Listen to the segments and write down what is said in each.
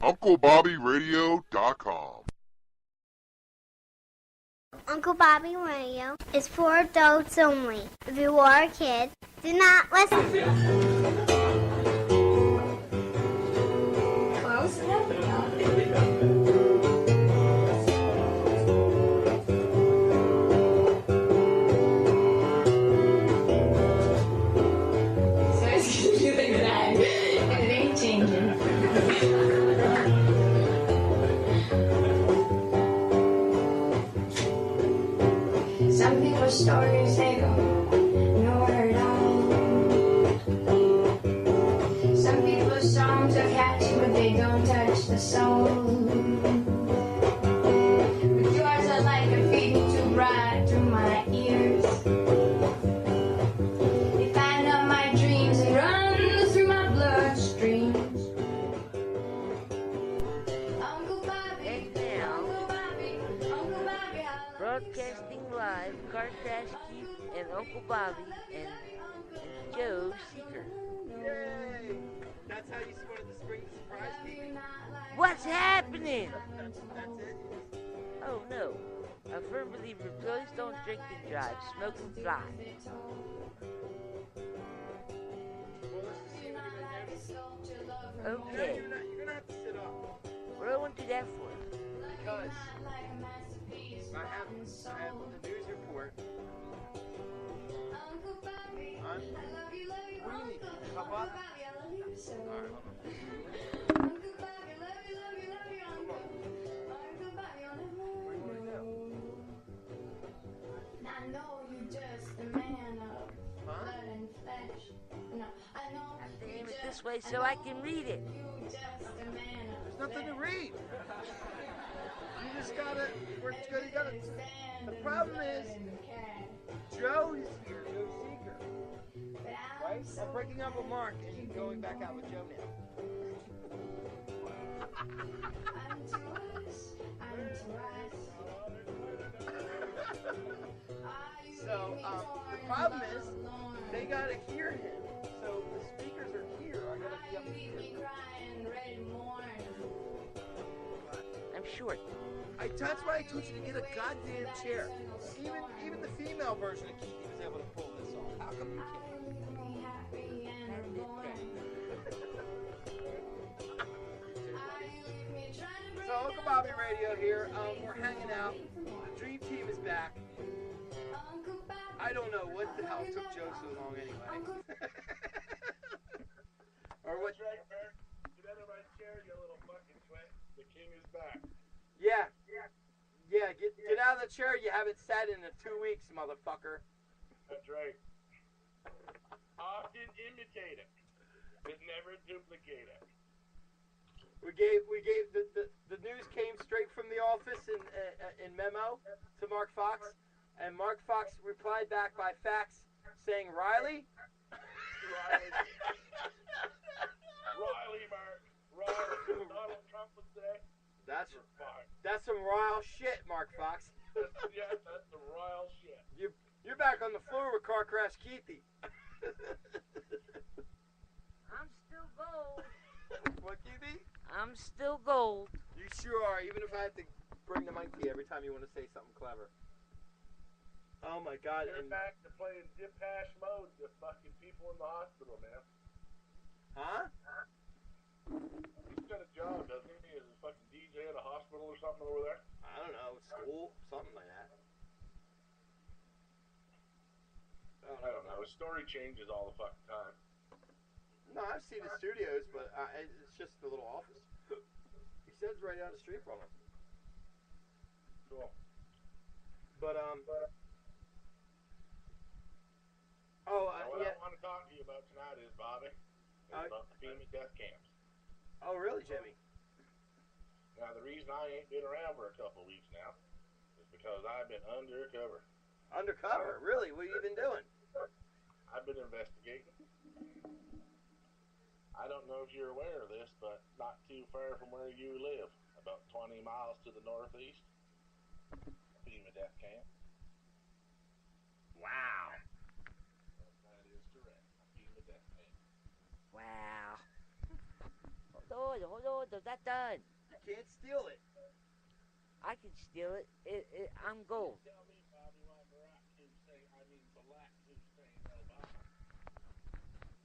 UncleBobbyRadio.com. Uncle Bobby Radio is for adults only. If you are a kid, do not listen. Close enough? So it's going to be like that, and it ain't changing. Some people's stories, they go nowhere at all. Some people's songs are catchy, but they don't touch the soul. But yours are like a feeding too bright through my ears. They find out my dreams and run through my bloodstreams. Uncle Bobby, Uncle Bobby, Uncle Bobby, Broadcasting live, Carcrash Keith and Uncle Bobby and Joe Seeker. Yay! That's how you split the spring surprise game. What's happening? That's it. Oh no. A firm believer, please don't drink and drive, smoke and fly. Well, let's just see what you can do. Okay. You're gonna have to sit up. What do I want to do that for? Because I have the news report. Huh? What do you need? Cup up? Alright, hold on. What do you want to do? I know you just a man of Huh? blood and flesh. No, I know I have to you aim it just this way so I can read it. you just a man of There's nothing to read. You just gotta. You gotta. The problem is, Joe is here. Joe Seeker. Right? I'm breaking up with Mark and going back out with Joe now. So, the problem is, they gotta hear him. So, the speakers are here. I gotta be up here. I'm short. That's why I told you to get a goddamn chair. Even the female version of Keith was able to pull this off. How come you can't? So Uncle Bobby Radio here. We're hanging out. The Dream Team is back. I don't know what the hell took Joe so long anyway. Or what? That's right, Bert. Get out of my chair, you little fucking twit. The king is back. Yeah. Get out of the chair. You haven't sat in 2 weeks, motherfucker. That's right. Often imitate it, but never duplicate it. We gave the news came straight from the office in memo to Mark Fox, and Mark Fox replied back by fax saying, Riley, Mark. Riley. Donald Trump was today. That's some royal shit, Mark Fox. Yeah, that's the royal shit. You're back on the floor with Car Crash Keithy. I'm still gold. What, Keithy? I'm still gold. You sure are, even if I have to bring the mic to you every time you want to say something clever. Oh my God. You're back to playing dip hash mode to fucking people in the hospital, man. Huh? He's got a job, doesn't he? As a fucking DJ at a hospital or something over there? I don't know, school, something like that. I don't know. His story changes all the fucking time. No, I've seen the studios, but it's just the little office. He says right down the street from him. Cool. But What yeah. I want to talk to you about tonight is, Bobby, about the FEMA death camps. Oh, really, Jimmy? Now, the reason I ain't been around for a couple of weeks now is because I've been undercover. Undercover? Really? What have you been doing? I've been investigating. I don't know if you're aware of this, but not too far from where you live, about 20 miles to the northeast, FEMA death camp. Wow. That is correct. FEMA death camp. Wow. Although on, I'm not done. You can't steal it. I can steal it. I'm gold. Tell me, Bobby, why Barack Hussein, Black Hussein Obama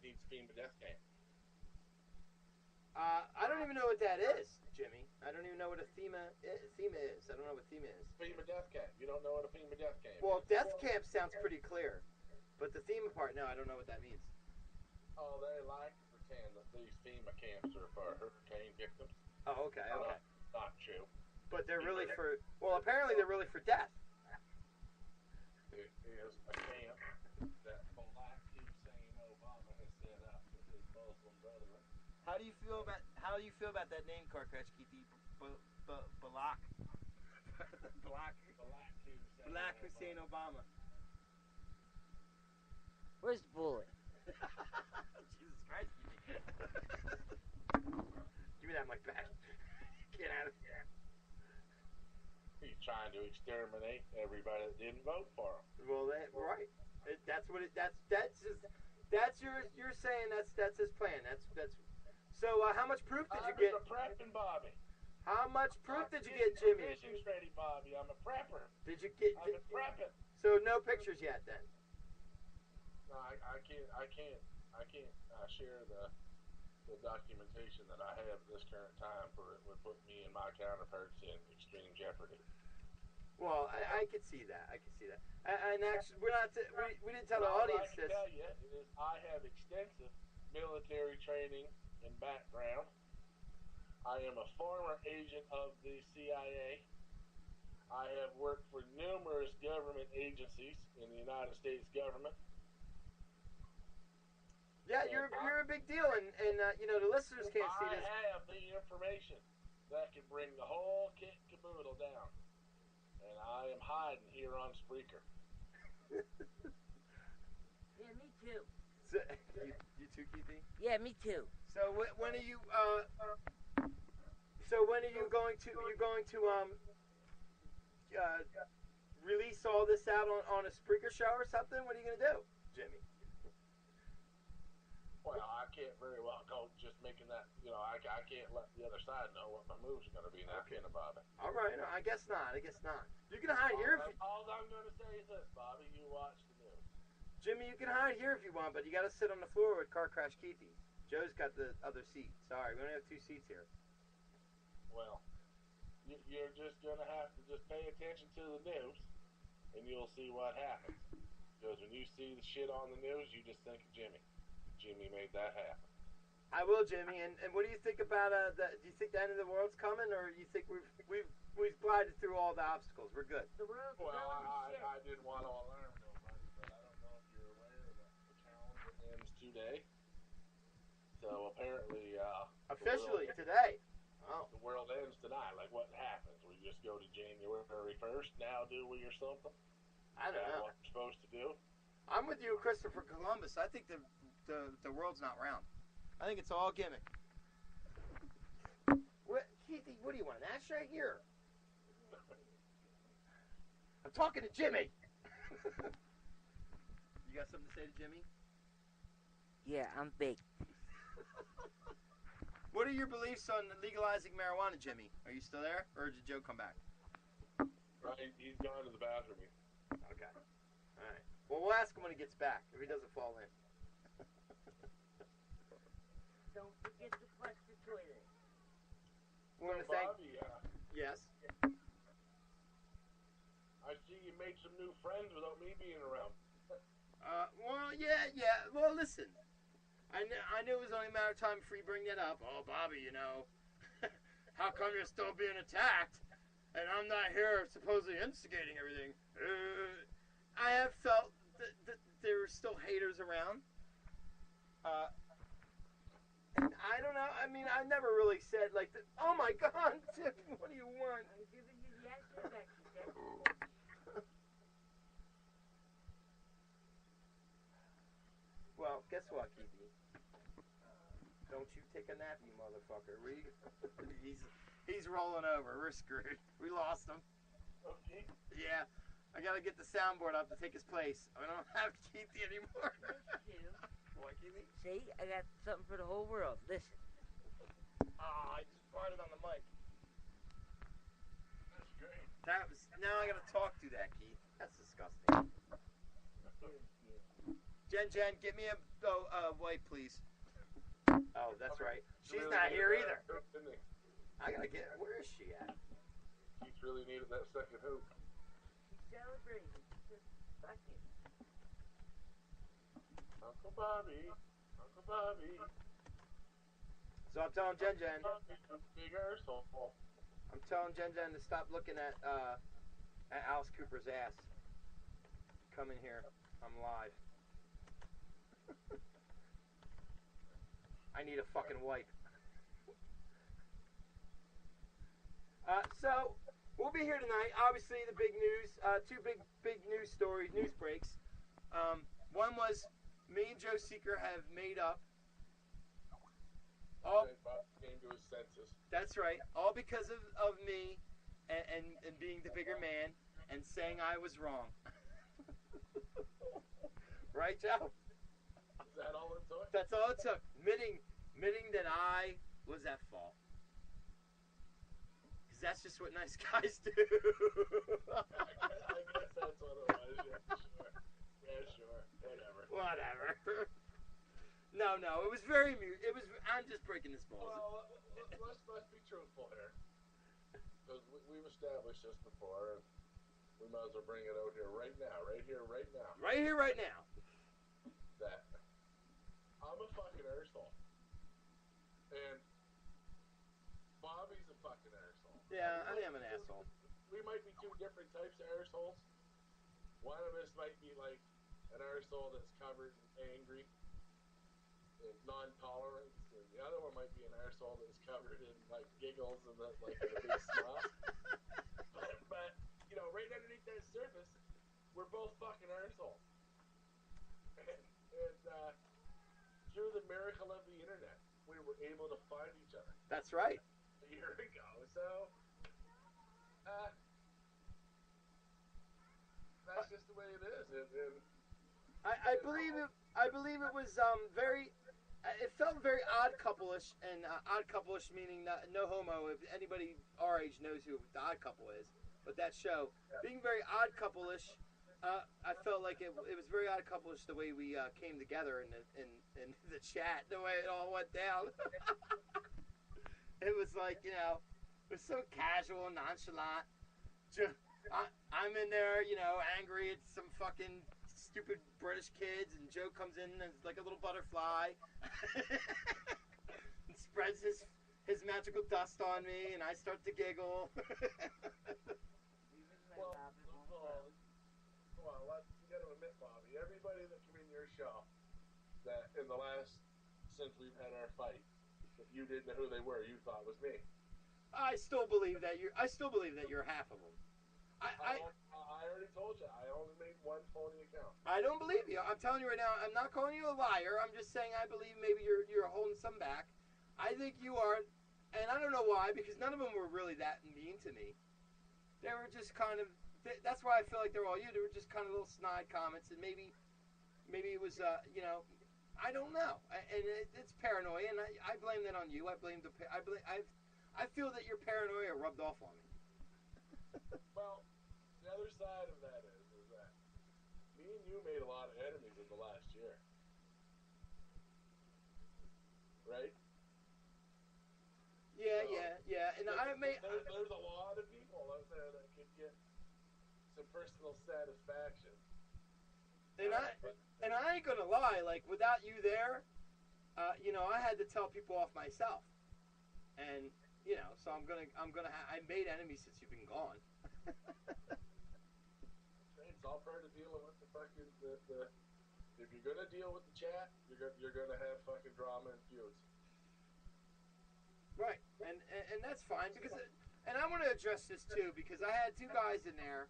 needs FEMA death camp. I don't even know what that is, Jimmy. I don't even know what a FEMA is. I don't know what FEMA is. FEMA death camp. You don't know what a FEMA death camp Well, is? death camp sounds pretty clear, but the FEMA part, no, I don't know what that means. Oh, they like to pretend that these FEMA camps are for hurricane victims. Oh, okay. Not true. But they're really for, well, apparently they're really for death. It is a camp that Black Hussein Obama has set up with his Muslim brethren. How do you feel about that name, Karkash Keithy? Balak. Black Hussein Obama. Where's the bullet? Jesus Christ, Keithy. Give me that mic back. Get out of here. He's trying to exterminate everybody that didn't vote for him. Well, right. That's what it. That's you're saying that's his plan. That's. So how much proof did you get? I'm a prepping Bobby. How much proof did you get, Jimmy? Vision's ready, Bobby. I'm a prepper. Did you get? I've been prepping. So no pictures yet, then. No, I can't share the documentation that I have at this current time, for it would put me and my counterparts in extreme jeopardy. Well, I could see that. And actually, we didn't tell the audience I can this. tell you is I have extensive military training and background. I am a former agent of the CIA. I have worked for numerous government agencies in the United States government. Yeah, you're a big deal, and the listeners can't see this. I have the information that can bring the whole kit and caboodle down, and I am hiding here on Spreaker. Yeah, me too. So, you too, Keithy? Yeah, me too. So when are you? So when are you going to? You're going to release all this out on a Spreaker show or something? What are you going to do, Jimmy? Well, I can't very well go just making that. I can't let the other side know what my moves are going to be now, can I, Bobby? All right, no, I guess not. You can hide here if you, all I'm going to say is this, Bobby. You watch the news. Jimmy, you can hide here if you want, but you got to sit on the floor with Car Crash Keithy. Joe's got the other seat. Sorry, we only have 2 seats here. Well, you're just going to have to just pay attention to the news, and you'll see what happens. Because when you see the shit on the news, you just think of Jimmy. Jimmy made that happen. I will, Jimmy. And what do you think about do you think the end of the world's coming, or do you think we've glided through all the obstacles? We're good. The world's Well, going to shit. I didn't want to alarm nobody, but I don't know if you're aware that the calendar ends today. So apparently, Officially today. Oh. the world ends tonight. Like, what happens? We just go to January 1st now, do we, or something? I don't know. What we're supposed to do? I'm with you, Christopher Columbus. I think the world's not round. I think it's all gimmick. Keithy, what do you want? An ashtray here? I'm talking to Jimmy. You got something to say to Jimmy? Yeah, I'm big. What are your beliefs on legalizing marijuana, Jimmy? Are you still there, or did Joe come back? Right, he's gone to the bathroom. Okay. All right. Well, we'll ask him when he gets back, if he doesn't fall in. Don't forget to flush the toilet. We want to thank. Bobby, Yes. I see you made some new friends without me being around. Well, yeah. Well, listen. I knew it was only a matter of time before you bring that up. Oh, Bobby, how come you're still being attacked? And I'm not here supposedly instigating everything. I have felt that there are still haters around. And I don't know. I mean, I never really said like, oh my God, Tim, what do you want? I'm giving you the answer back, you said. Well, guess what, Keithy? Don't you take a nap, you motherfucker. He's rolling over. We're screwed. We lost him. Okay. Yeah. I gotta get the soundboard up to take his place. I don't have Keithy anymore. Yes, you do. What, Keithy? See, I got something for the whole world. Listen. Oh, I just farted on the mic. That's great. That was. Now I gotta talk to that, Keith. That's disgusting. Jen, get me a wipe, please. Oh, that's right. She's Really not needed here that either. hoop, didn't he? I gotta get. Where is she at? Keith really needed that second hoop. He's celebrating. Just fuck it. Uncle Bobby. Uncle Bobby. So I'm telling Jen. Bobby's a big arsehole. I'm telling Jen to stop looking at Alice Cooper's ass. Come in here. I'm live. I need a fucking wipe. So we'll be here tonight. Obviously, the big news. Two big news stories, news breaks. One was me and Joe Seeker have made up. All, Bobby came to his senses. that's right. All because of me and being the bigger man and saying I was wrong. Right, Joe? Is that all it took? That's all it took. Admitting that I was at fault. Because that's just what nice guys do. I guess that's what it was. Yeah, sure. Yeah, sure. Whatever. Whatever. No, it was very it was. I'm just breaking this balls. Well, let's be truthful here. Because we've established this before, and we might as well bring it out here right now. Right here, right now. Right here, right now. That I'm a fucking arsehole. And Bobby's a fucking arsehole. Yeah, I am an asshole. We might be two different types of arseholes. One of us might be like an arsehole that's covered in angry and non-tolerance, and the other one might be an arsehole that's covered in like giggles and like a big smile. But you know, right underneath that surface, we're both fucking arseholes. And through the miracle of the internet, we were able to find each other That's right. a year ago. So that's just the way it is. And I believe it was very. It felt very odd couple-ish, and odd couple-ish meaning no homo. If anybody our age knows who the Odd Couple is, but that show being very odd couple-ish, I felt like it was very odd couple-ish the way we came together in the chat, the way it all went down. It was like, it was so casual, nonchalant. I'm in there, angry at some fucking stupid British kids, and Joe comes in as like a little butterfly and spreads his magical dust on me, and I start to giggle. Well, you got to admit, Bobby, everybody that came in your show, that in the last, since we've had our fight, that you didn't know who they were, you thought was me. I still believe that you're half of them. I already told you, I only made one phony account. I don't believe you. I'm telling you right now, I'm not calling you a liar. I'm just saying I believe maybe you're holding some back. I think you are, and I don't know why, because none of them were really that mean to me. They were just kind of, that's why I feel like they're all you. They were just kind of little snide comments, and maybe it was, I don't know. And it's paranoia, and I blame that on you. I feel that your paranoia rubbed off on me. Well, the other side of that is that me and you made a lot of enemies in the last year. Right? Yeah. And there's a lot of people out there that could get some personal satisfaction. And I ain't gonna lie, like without you there, I had to tell people off myself, and so I made enemies since you've been gone. It's all part of dealing with the fucking the if you're gonna deal with the chat, you're gonna have fucking drama and feuds. Right, and that's fine because, and I want to address this too because I had two guys in there.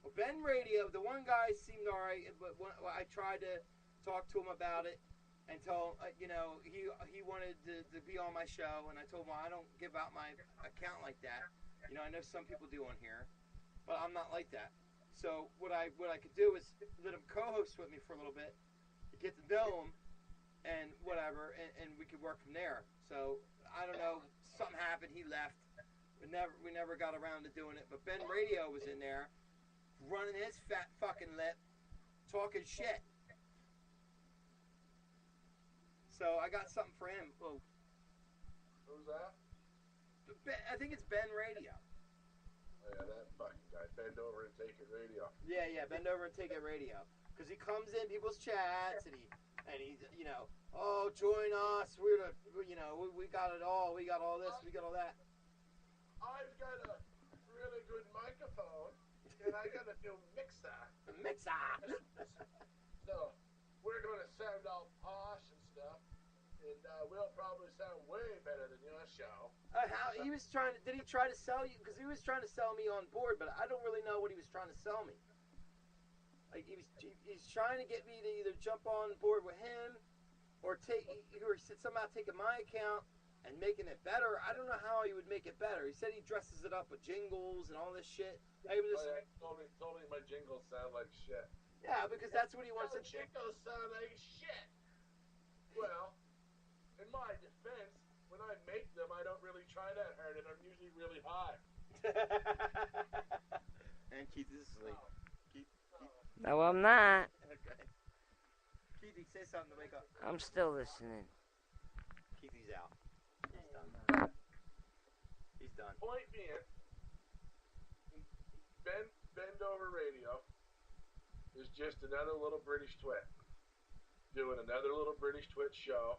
Well, Ben Radio, the one guy seemed alright, but I tried to talk to him about it and tell him, he wanted to be on my show, and I told him, well, I don't give out my account like that. I know some people do on here, but I'm not like that. So what I could do is let him co-host with me for a little bit, get to know him, and whatever. whatever, and we could work from there. So I don't know, something happened. He left. We never got around to doing it. But Ben Radio was in there, running his fat fucking lip, talking shit. So I got something for him. Oh, Who's that? I think it's Ben Radio. Oh, yeah, that fucking guy. Bend over and take it radio. Yeah, bend over and take it radio. Because he comes in people's chats and he's, you know, oh, join us. We're the, you know, we got it all. We got all this. We got all that. I've got a really good microphone, and I got a new mixer. So we're going to sound all posh and stuff, and we'll probably sound way better than your show. How he was trying to? Did he try to sell you? Because he was trying to sell me on board, but I don't really know what he was trying to sell me. Like he's trying to get me to either jump on board with him, or somehow taking my account and making it better. I don't know how he would make it better. He said he dresses it up with jingles and all this shit. He told me my jingles sound like shit. Yeah, because that's what he wants to. Jingles sound like shit. Well, in my defense, when I make them, I don't really try that hard, and I'm usually really high. And Keith is asleep. Keith. No, I'm not. Okay. Keithy, say something to wake up. I'm still listening. Keithy's out. He's done. Point being, Bend Over Radio is just another little British twit doing another little British twit show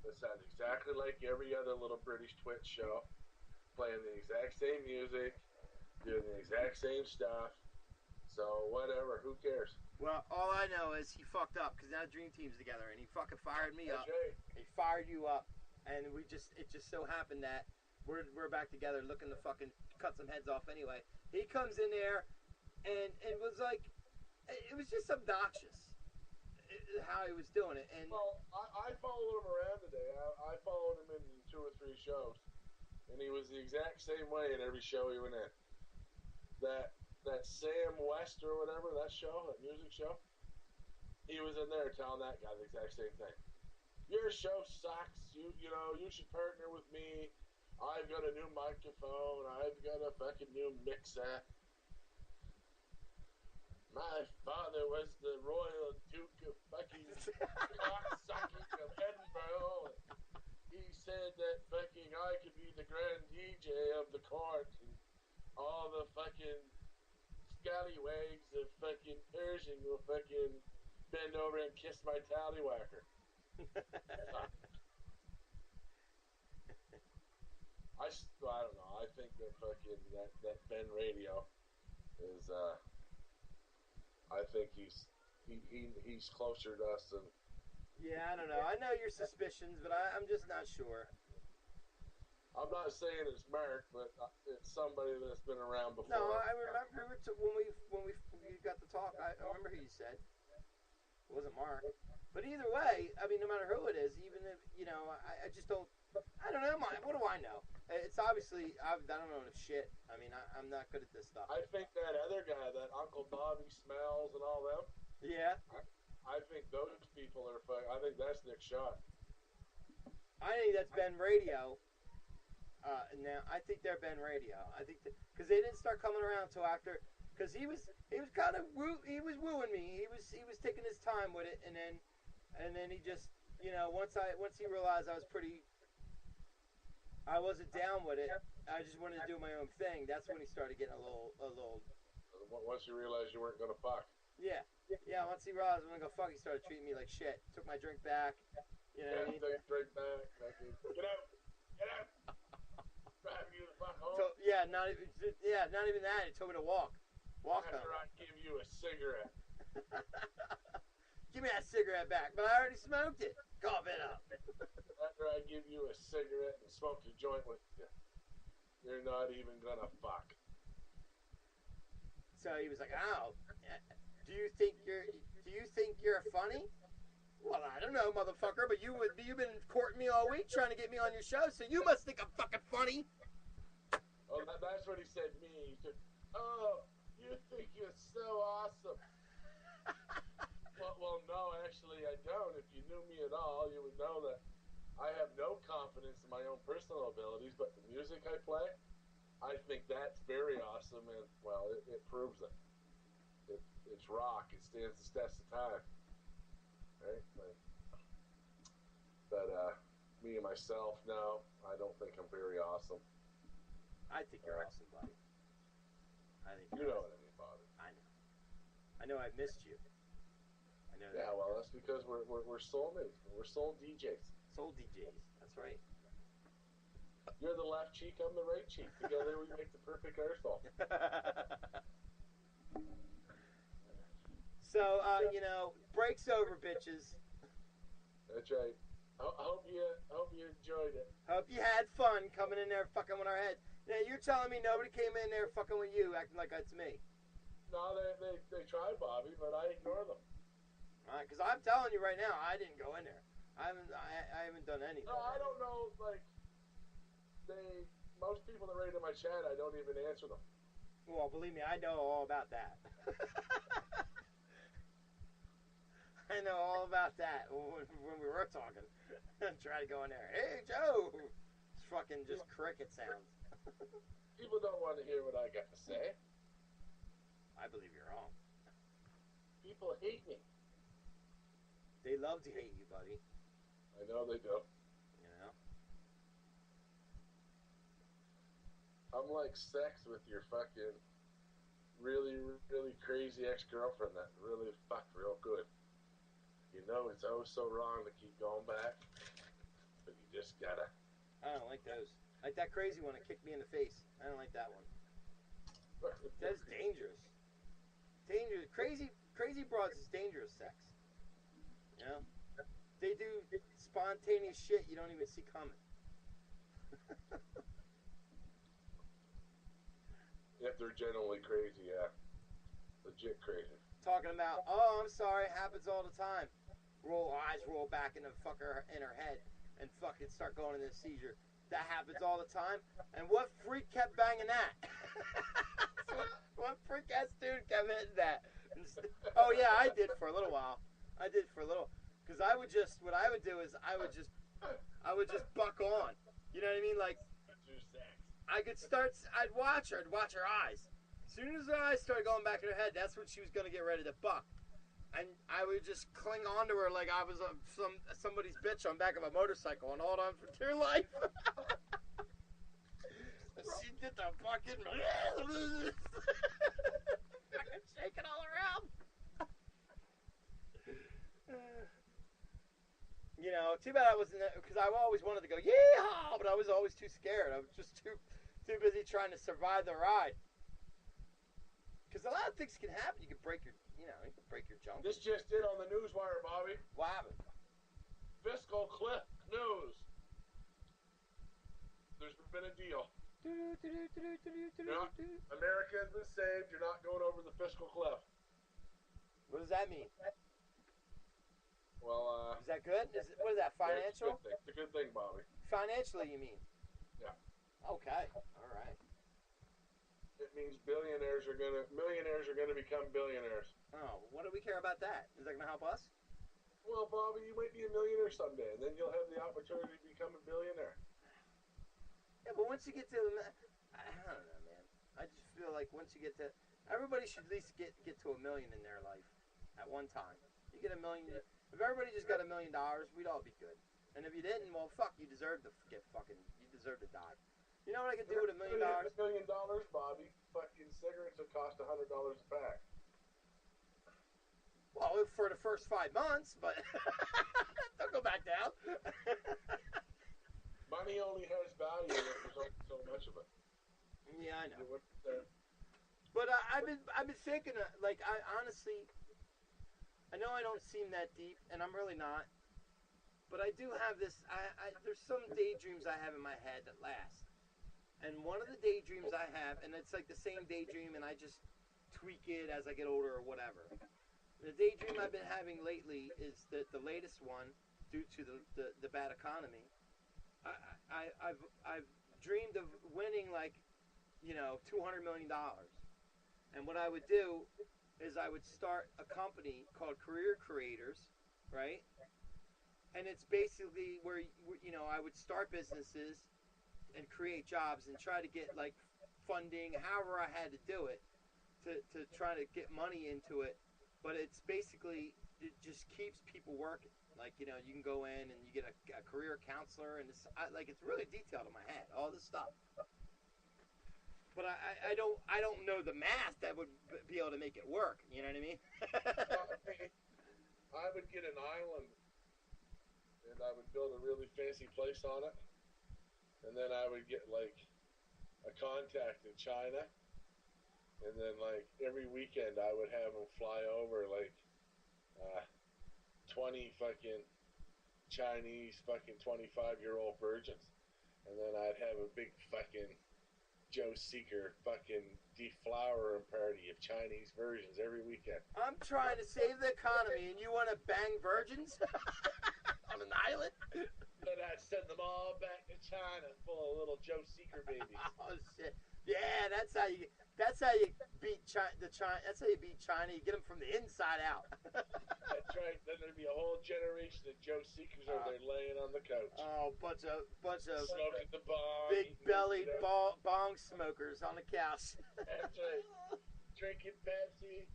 that sounds exactly like every other little British twit show, playing the exact same music, doing the exact same stuff. So whatever, who cares? Well, all I know is he fucked up because now Dream Team's together, and he fucking fired me up. Jay. He fired you up, and it just so happened that we're back together, looking to fucking cut some heads off anyway. He comes in there, and was like, it was just obnoxious how he was doing it. And well, I followed him around today. I followed him in 2 or 3 shows, and he was the exact same way in every show he went in. That Sam West or whatever, that show, that music show, he was in there telling that guy the exact same thing. Your show sucks. You know, you should partner with me. I've got a new microphone. I've got a fucking new mixer. My father was the Royal Duke of fucking cocksucking of Edinburgh. He said that fucking I could be the Grand DJ of the court, and all the fucking scallywags of fucking Pershing will fucking bend over and kiss my tallywhacker. I don't know. I think that fucking that Ben Radio is I think he's closer to us than. yeah, I don't know. I know your suspicions, but I'm just not sure. I'm not saying it's Mark, but it's somebody that's been around before. No, I remember when we got to talk. I remember who you said. It wasn't Mark. But either way, I mean, no matter who it is, even if, you know, I just don't. I don't know. What do I know? It's obviously I don't know shit. I mean, I'm not good at this stuff. I think that other guy, that Uncle Bobby Smells and all them. Yeah. I think those people are. I think that's Nick Schott. I think that's Ben Radio. Now I think they're Ben Radio. I think because they didn't start coming around until after, because he was kind of wooing me. He was taking his time with it, and then he just, you know, once he realized I wasn't down with it, I just wanted to do my own thing. That's when he started getting a little. Once you realized you weren't gonna fuck. Yeah. Once he realized I was gonna go fuck, he started treating me like shit. Took my drink back. You know what I mean? Take a drink back. Get out. Drive you the fuck home. So, not even that. He told me to walk home. After I give you a cigarette. Give me that cigarette back, but I already smoked it. Cough it up. After I give you a cigarette and smoke a joint with you, you're not even gonna fuck. So he was like, "Oh, do you think you're funny?" Well, I don't know, motherfucker, but you've been courting me all week trying to get me on your show, so you must think I'm fucking funny. Oh, that's what he said to me. He said, "Oh, you think you're so awesome." Well, no, actually, I don't. If you knew me at all, you would know that I have no confidence in my own personal abilities, but the music I play, I think that's very awesome, and, well, it proves it. It's rock. It stands the test of time. Right? But me and myself, no, I don't think I'm very awesome. I think you're awesome, buddy. I think You know what I mean, Bobby. I know. I know I missed you. I know Yeah, that. well, that's because we're soulmates. We're soul DJs. Soul DJs. That's right. You're the left cheek, I'm the right cheek. Together we make the perfect arsehole. So, break's over, bitches. That's right. I hope you enjoyed it. Hope you had fun coming in there fucking with our heads. Now, you're telling me nobody came in there fucking with you, acting like it's me. No, they tried, Bobby, but I ignore them. All right, because I'm telling you right now, I didn't go in there. I haven't done anything. No, I don't know, most people that write in my chat, I don't even answer them. Well, believe me, I know all about that. I know all about that when we were talking. Try to go in there. Hey, Joe! It's fucking just cricket sounds. People don't want to hear what I got to say. I believe you're wrong. People hate me. They love to hate you, buddy. I know they do. You know? I'm like sex with your fucking really, really crazy ex-girlfriend that really fucked real good. You know it's oh so wrong to keep going back, but you just gotta. I don't like those. Like that crazy one that kicked me in the face. I don't like that one. That's dangerous. Dangerous. Crazy broads is dangerous sex. You know? They do spontaneous shit you don't even see coming. If they're genuinely crazy, yeah. Legit crazy. Talking about, oh, I'm sorry, it happens all the time. Eyes roll back in the fucker in her head and fucking start going into a seizure. That happens all the time. And what freak kept banging that? what freak ass dude kept hitting that? Oh yeah, I did for a little while. Because what I would do is I would just buck on. You know what I mean? Like, I'd watch her eyes. As soon as her eyes started going back in her head, that's when she was going to get ready to buck. And I would just cling on to her like I was somebody's bitch on back of a motorcycle and hold on for dear life. She did the fucking shaking all around. You know, too bad I wasn't, because I always wanted to go, yeehaw, but I was always too scared. I was just too busy trying to survive the ride. Because a lot of things can happen. You can break your junk. This just did on the newswire, Bobby. What happened? Fiscal cliff news. There's been a deal. America has been saved. You're not going over the fiscal cliff. What does that mean? Well, is that good? What is that, financial? It's a good thing, Bobby. Financially, you mean? Yeah. Okay. All right. It means millionaires are gonna become billionaires. Oh, what do we care about that? Is that gonna help us? Well, Bobby, you might be a millionaire someday, and then you'll have the opportunity to become a billionaire. Yeah, but once you get to I don't know, man. I just feel like once you get to, everybody should at least get to $1 million in their life at one time. You get $1 million. If everybody just got $1 million, we'd all be good. And if you didn't, well, fuck, you deserve to you deserve to die. You know what I could do with $1 million? $1 million, Bobby. Fucking cigarettes would cost $100 a pack. Well, for the first 5 months, but don't go back down. Money only has value if there's only so much of it. Yeah, I know. But I've been thinking, like, I honestly, I know I don't seem that deep, and I'm really not. But I do have this. There's some daydreams I have in my head that last. And one of the daydreams I have, and it's like the same daydream, and I just tweak it as I get older or whatever. The daydream I've been having lately is the latest one, due to the bad economy. I've dreamed of winning, like, $200 million. And what I would do is I would start a company called Career Creators, right? And it's basically where I would start businesses and create jobs and try to get like funding, however I had to do it, to try to get money into it. But it's basically, it just keeps people working. Like, you can go in and you get a career counselor, and it's really detailed in my head, all this stuff. But I don't know the math that would be able to make it work. You know what I mean? I would get an island, and I would build a really fancy place on it, and then I would get like a contact in China, and then like every weekend I would have them fly over like 20 fucking Chinese fucking 25-year-old virgins, and then I'd have a big fucking Joe Seeker fucking deflowering party of Chinese virgins every weekend. I'm trying to save the economy, and you want to bang virgins on an island? Then I'd send them all back to China full of little Joe Seeker babies. Oh shit! Yeah, that's how you beat China. That's how you beat China. You get them from the inside out. That's right. Then there'd be a whole generation of Joe Seekers over there laying on the couch. Oh, bunch of smoking the bong, big bellied bong smokers on the couch. That's right. Drinking Pepsi,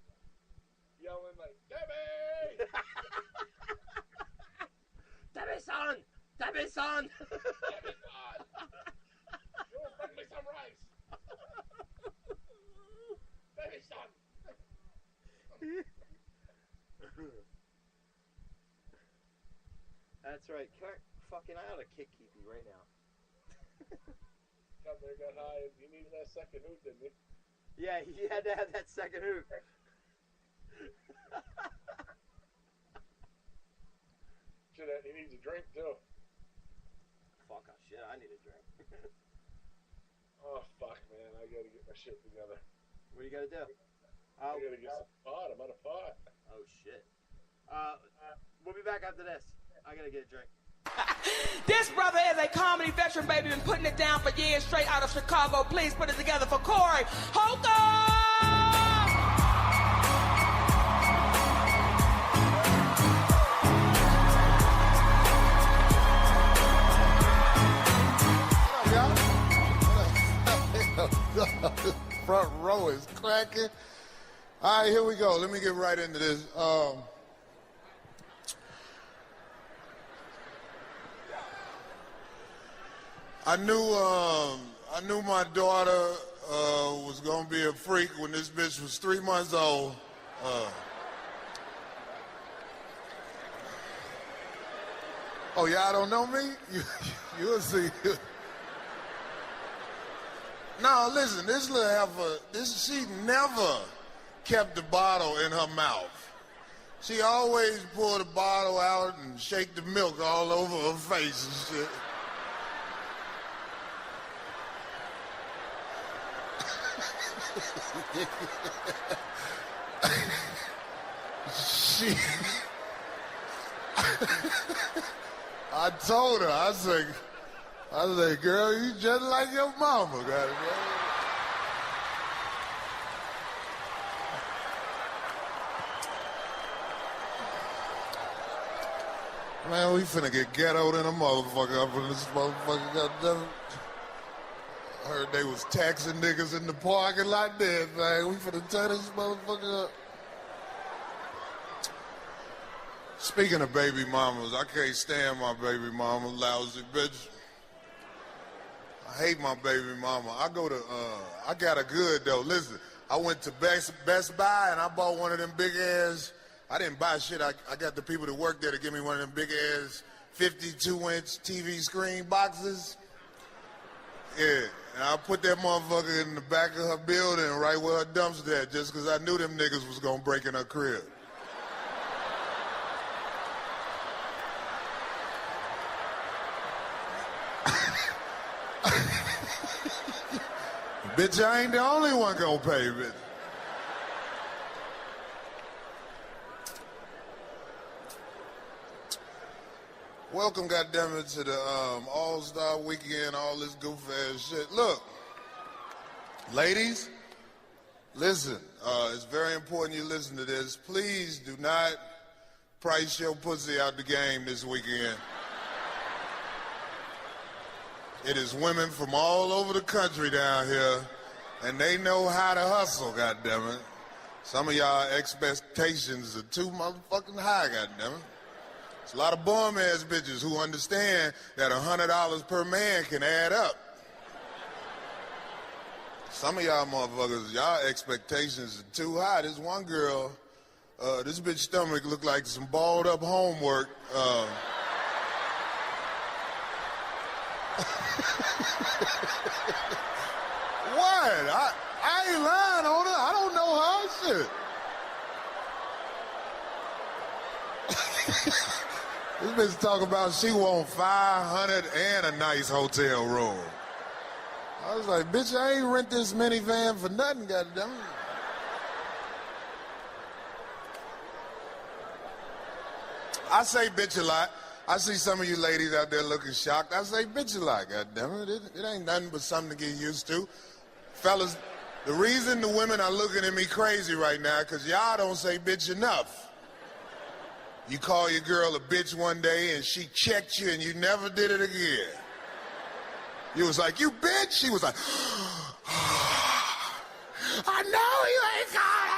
yelling like Debbie. Debbie-san! Debbie-san! Debbie-san! You bring me some rice! Debbie-san! That's right. I ought to kick Keepy right now. Come there, got high, and you needed that second hoot, didn't you? Yeah, he had to have that second hoot. He needs a drink, too. Fuck, shit, I need a drink. Oh, fuck, man. I gotta get my shit together. What do you gotta do? I gotta get some pot. I'm out of pot. Oh, shit. We'll be back after this. I gotta get a drink. This brother is a comedy veteran, baby, been putting it down for years, straight out of Chicago. Please put it together for Corey Holcomb! Front row is cracking. All right, here we go. Let me get right into this. I knew my daughter was gonna be a freak when this bitch was 3 months old. Oh, y'all don't know me? You'll see. No, listen, this little heifer, she never kept the bottle in her mouth. She always pulled the bottle out and shake the milk all over her face and shit. I told her, I said, girl, you just like your mama, goddamn. Man, we finna get ghettoed in a motherfucker up in this motherfucker, goddamn. Heard they was taxing niggas in the parking lot there, man. We finna tear this motherfucker up. Speaking of baby mamas, I can't stand my baby mama, lousy bitch. I hate my baby mama. I got a good though. Listen, I went to Best Buy and I bought one of them big ass, I didn't buy shit. I got the people that work there to give me one of them big ass 52-inch TV screen boxes. Yeah, and I put that motherfucker in the back of her building right where her dumpster at just because I knew them niggas was gonna break in her crib. Bitch, I ain't the only one gonna pay, bitch. Welcome, goddammit, to the All-Star Weekend, all this goof ass shit. Look, ladies, Listen, it's very important you listen to this. Please do not price your pussy out the game this weekend. It is women from all over the country down here, and they know how to hustle, goddammit. Some of y'all expectations are too motherfucking high, goddammit. There's a lot of bum-ass bitches who understand that $100 per man can add up. Some of y'all motherfuckers, y'all expectations are too high. This one girl, this bitch stomach looked like some balled up homework. What? I ain't lying on her. I don't know her shit. This bitch talking about she want 500 and a nice hotel room. I was like, bitch, I ain't rent this minivan for nothing, goddamn. I say bitch a lot. I see some of you ladies out there looking shocked. I say bitch a lot, goddammit. It ain't nothing but something to get used to. Fellas, the reason the women are looking at me crazy right now, because y'all don't say bitch enough. You call your girl a bitch one day and she checked you and you never did it again. You was like, you bitch? She was like, I know you ain't got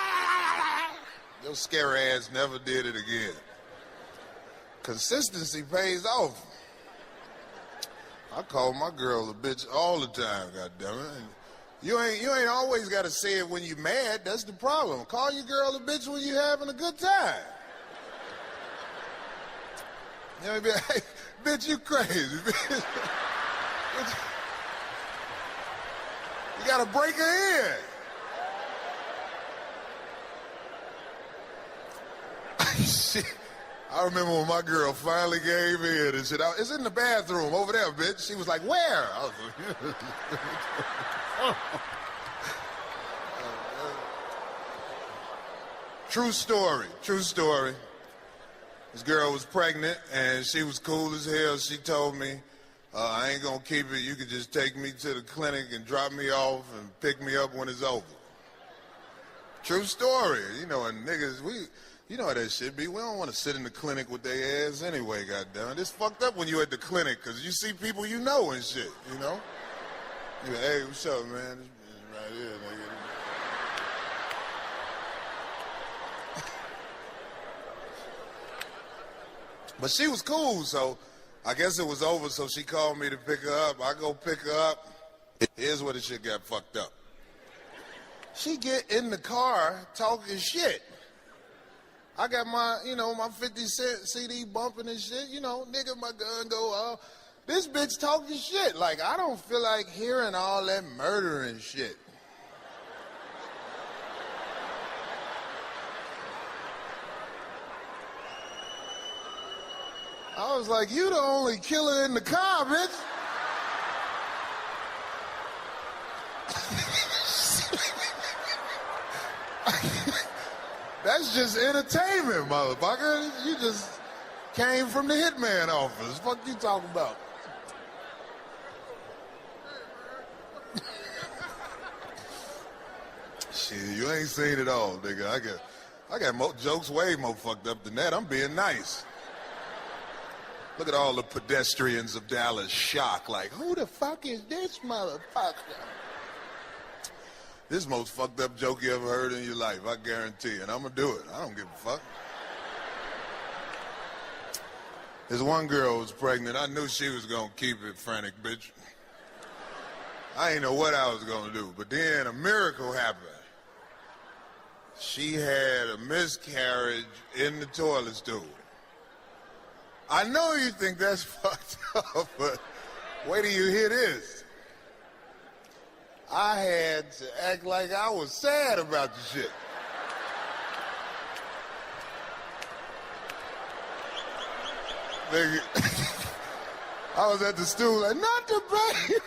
it. Your scary ass never did it again. Consistency pays off. I call my girl a bitch all the time, goddammit. You ain't always got to say it when you mad. That's the problem. Call your girl a bitch when you having a good time. You know, be like, hey, bitch, you crazy, bitch. You gotta break her in. Shit. I remember when my girl finally gave in and shit. It's in the bathroom over there, bitch. She was like, where? I was like, True story, true story. This girl was pregnant and she was cool as hell. She told me, I ain't gonna keep it. You can just take me to the clinic and drop me off and pick me up when it's over. True story. You know, and niggas, you know how that shit be. We don't want to sit in the clinic with their ass anyway, goddamn. It's fucked up when you at the clinic because you see people you know and shit, you know? You like, hey, what's up, man? This bitch right here, nigga. But she was cool, so I guess it was over, so she called me to pick her up. I go pick her up. Here's where the shit got fucked up. She get in the car talking shit. I got my, my 50 Cent CD bumping and shit, nigga, my gun go off. This bitch talking shit. Like, I don't feel like hearing all that murder and shit. I was like, you the only killer in the car, bitch. That's just entertainment, motherfucker. You just came from the hitman office. Fuck you talking about? Shit, you ain't seen it all, nigga. I got more jokes way more fucked up than that. I'm being nice. Look at all the pedestrians of Dallas shocked, like, who the fuck is this motherfucker? This is the most fucked up joke you ever heard in your life, I guarantee. And I'm gonna do it. I don't give a fuck. This one girl was pregnant. I knew she was gonna keep it, frantic bitch. I ain't know what I was gonna do. But then a miracle happened. She had a miscarriage in the toilet stool. I know you think that's fucked up, but wait till you hear this. I had to act like I was sad about the shit. Nigga, I was at the stool like, not the baby.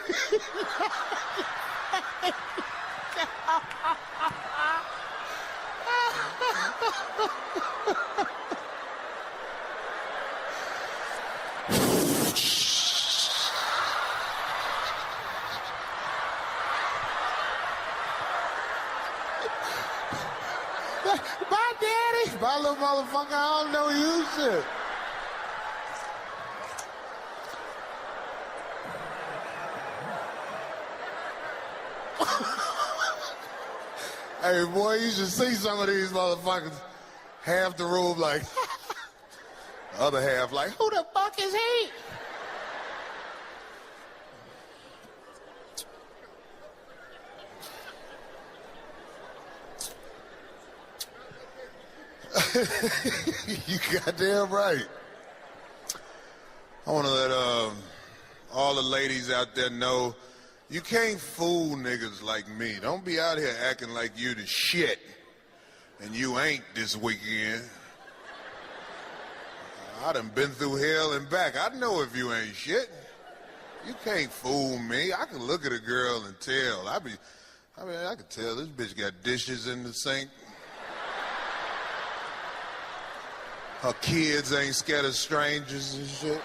my little motherfucker, I don't know you shit. Hey, boy, you should see some of these motherfuckers. Half the room like, the other half like, who the fuck is he? You goddamn right. I want to let all the ladies out there know you can't fool niggas like me. Don't be out here acting like you the shit and you ain't this weekend. I done been through hell and back. I know if you ain't shit. You can't fool me. I can look at a girl and tell. I can tell this bitch got dishes in the sink. Her kids ain't scared of strangers and shit.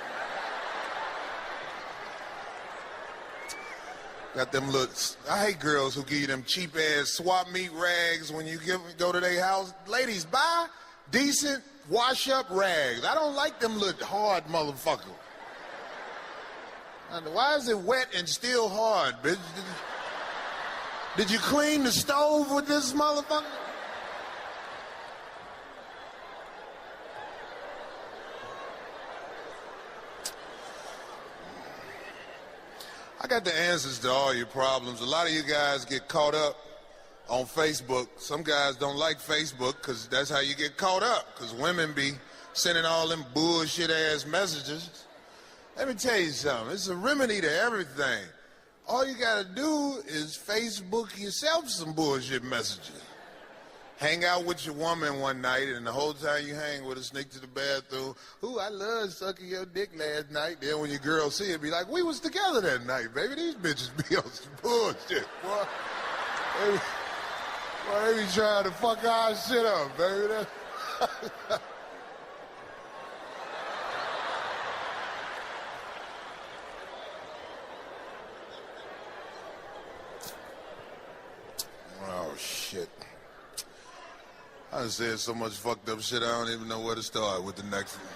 Got them looks. I hate girls who give you them cheap ass swap meet rags when you go to their house. Ladies, buy decent wash up rags. I don't like them little hard motherfucker. Why is it wet and still hard, bitch? Did you clean the stove with this motherfucker? I got the answers to all your problems. A lot of you guys get caught up on Facebook. Some guys don't like Facebook because that's how you get caught up, because women be sending all them bullshit-ass messages. Let me tell you something. It's a remedy to everything. All you got to do is Facebook yourself some bullshit messages. Hang out with your woman one night, and the whole time you hang with her, sneak to the bathroom. Ooh, I love sucking your dick last night. Then when your girl see it, be like, we was together that night, baby. These bitches be on some bullshit, boy. They be trying to fuck our shit up, baby. Oh, shit. I done said so much fucked up shit, I don't even know where to start with the next one.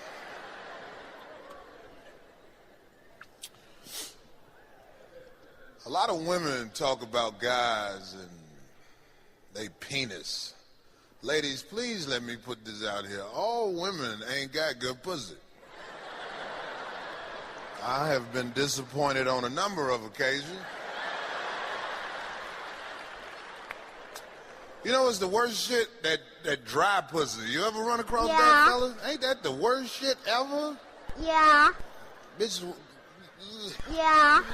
A lot of women talk about guys and they penis. Ladies, please let me put this out here. All women ain't got good pussy. I have been disappointed on a number of occasions. You know what's the worst shit? That dry pussy. You ever run across that, fellas? Ain't that the worst shit ever? Yeah. Bitch. Yeah.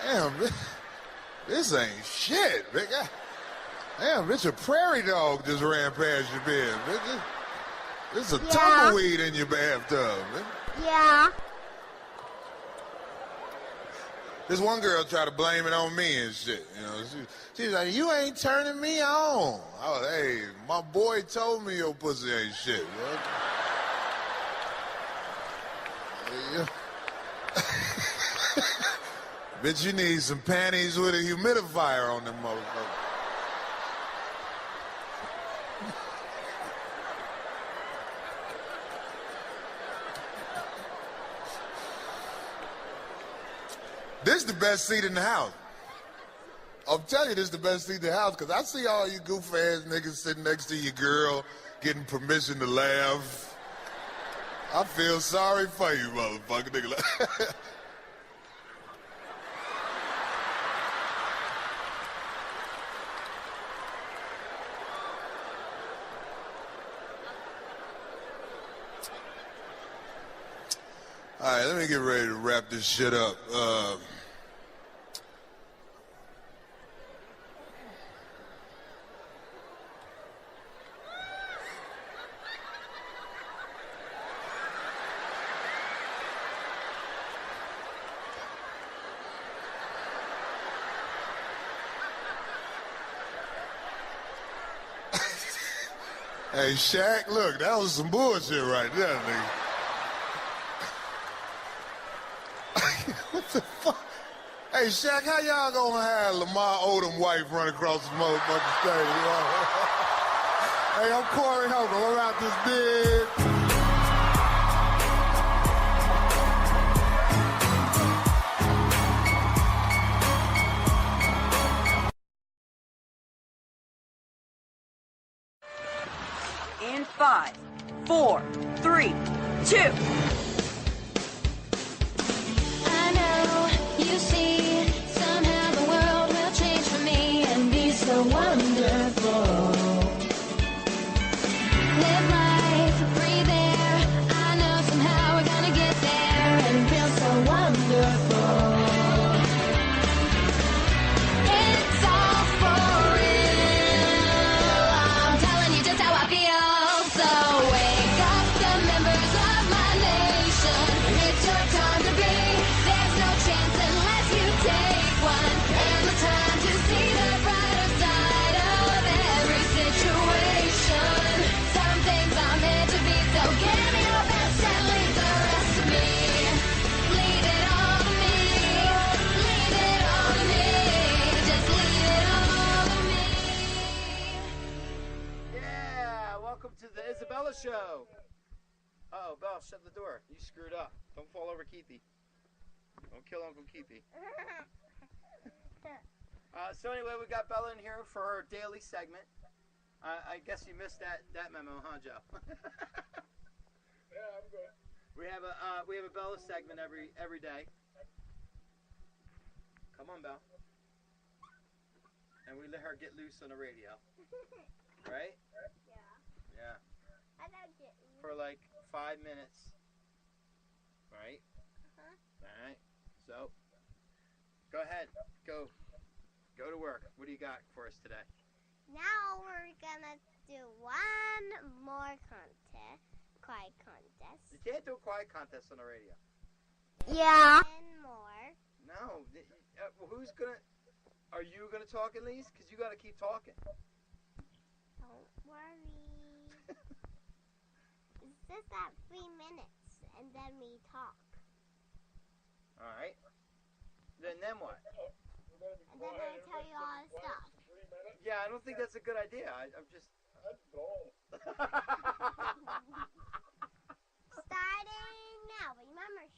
Damn, this ain't shit, bitch. Damn, bitch, a prairie dog just ran past your bed, bitch. This is a tumbleweed in your bathtub, bitch. Yeah. This one girl tried to blame it on me and shit. You know, she's like, you ain't turning me on. Oh, hey, my boy told me your pussy ain't shit. Bitch, you need some panties with a humidifier on them motherfuckers. This is the best seat in the house. I'm telling you, this is the best seat in the house, because I see all you goof-ass niggas sitting next to your girl getting permission to laugh. I feel sorry for you, motherfucker. Nigga. All right, let me get ready to wrap this shit up. Hey, Shaq, look, that was some bullshit right there, nigga. What the fuck? Hey, Shaq, how y'all gonna have Lamar Odom wife run across the motherfucking stage? Hey, I'm Corey Hogan. I'm out this big. In 5, 4, 3, 2. I know, you see, somehow the world will change for me and be so wonderful. Live life, breathe air. I know somehow we're gonna get there and feel so wonderful. It's all for real. I'm telling you just how I feel. So wake up, the members of my nation. It's your time to be. There's no chance unless you take one. And the time to see the brighter side of every situation. Some things are meant to be, so give me your best and leave the rest to me. Leave it all to me. Leave it all to me. Just leave it all to me. Yeah, welcome to the Isabella Show. Uh-oh, Belle, shut the door. You screwed up. Don't fall over Keithy. Don't kill Uncle Keithy. So anyway, we got Bella in here for her daily segment. I guess you missed that memo, huh, Joe? Yeah, I'm good. we have a Bella segment every day. Come on, Belle. And we let her get loose on the radio, right? Yeah. I don't get For like 5 minutes. Right? Alright. So, go ahead. Go to work. What do you got for us today? Now we're gonna do one more quiet contest. You can't do a quiet contest on the radio. Yeah. And more. No. Who's gonna... Are you gonna talk at least? Because you gotta keep talking. Don't worry. It's just that 3 minutes, and then we talk. Alright. Then what? And then I tell you all the stuff. Yeah, I don't think that's a good idea. I'm just... That's dull. Starting now, remember.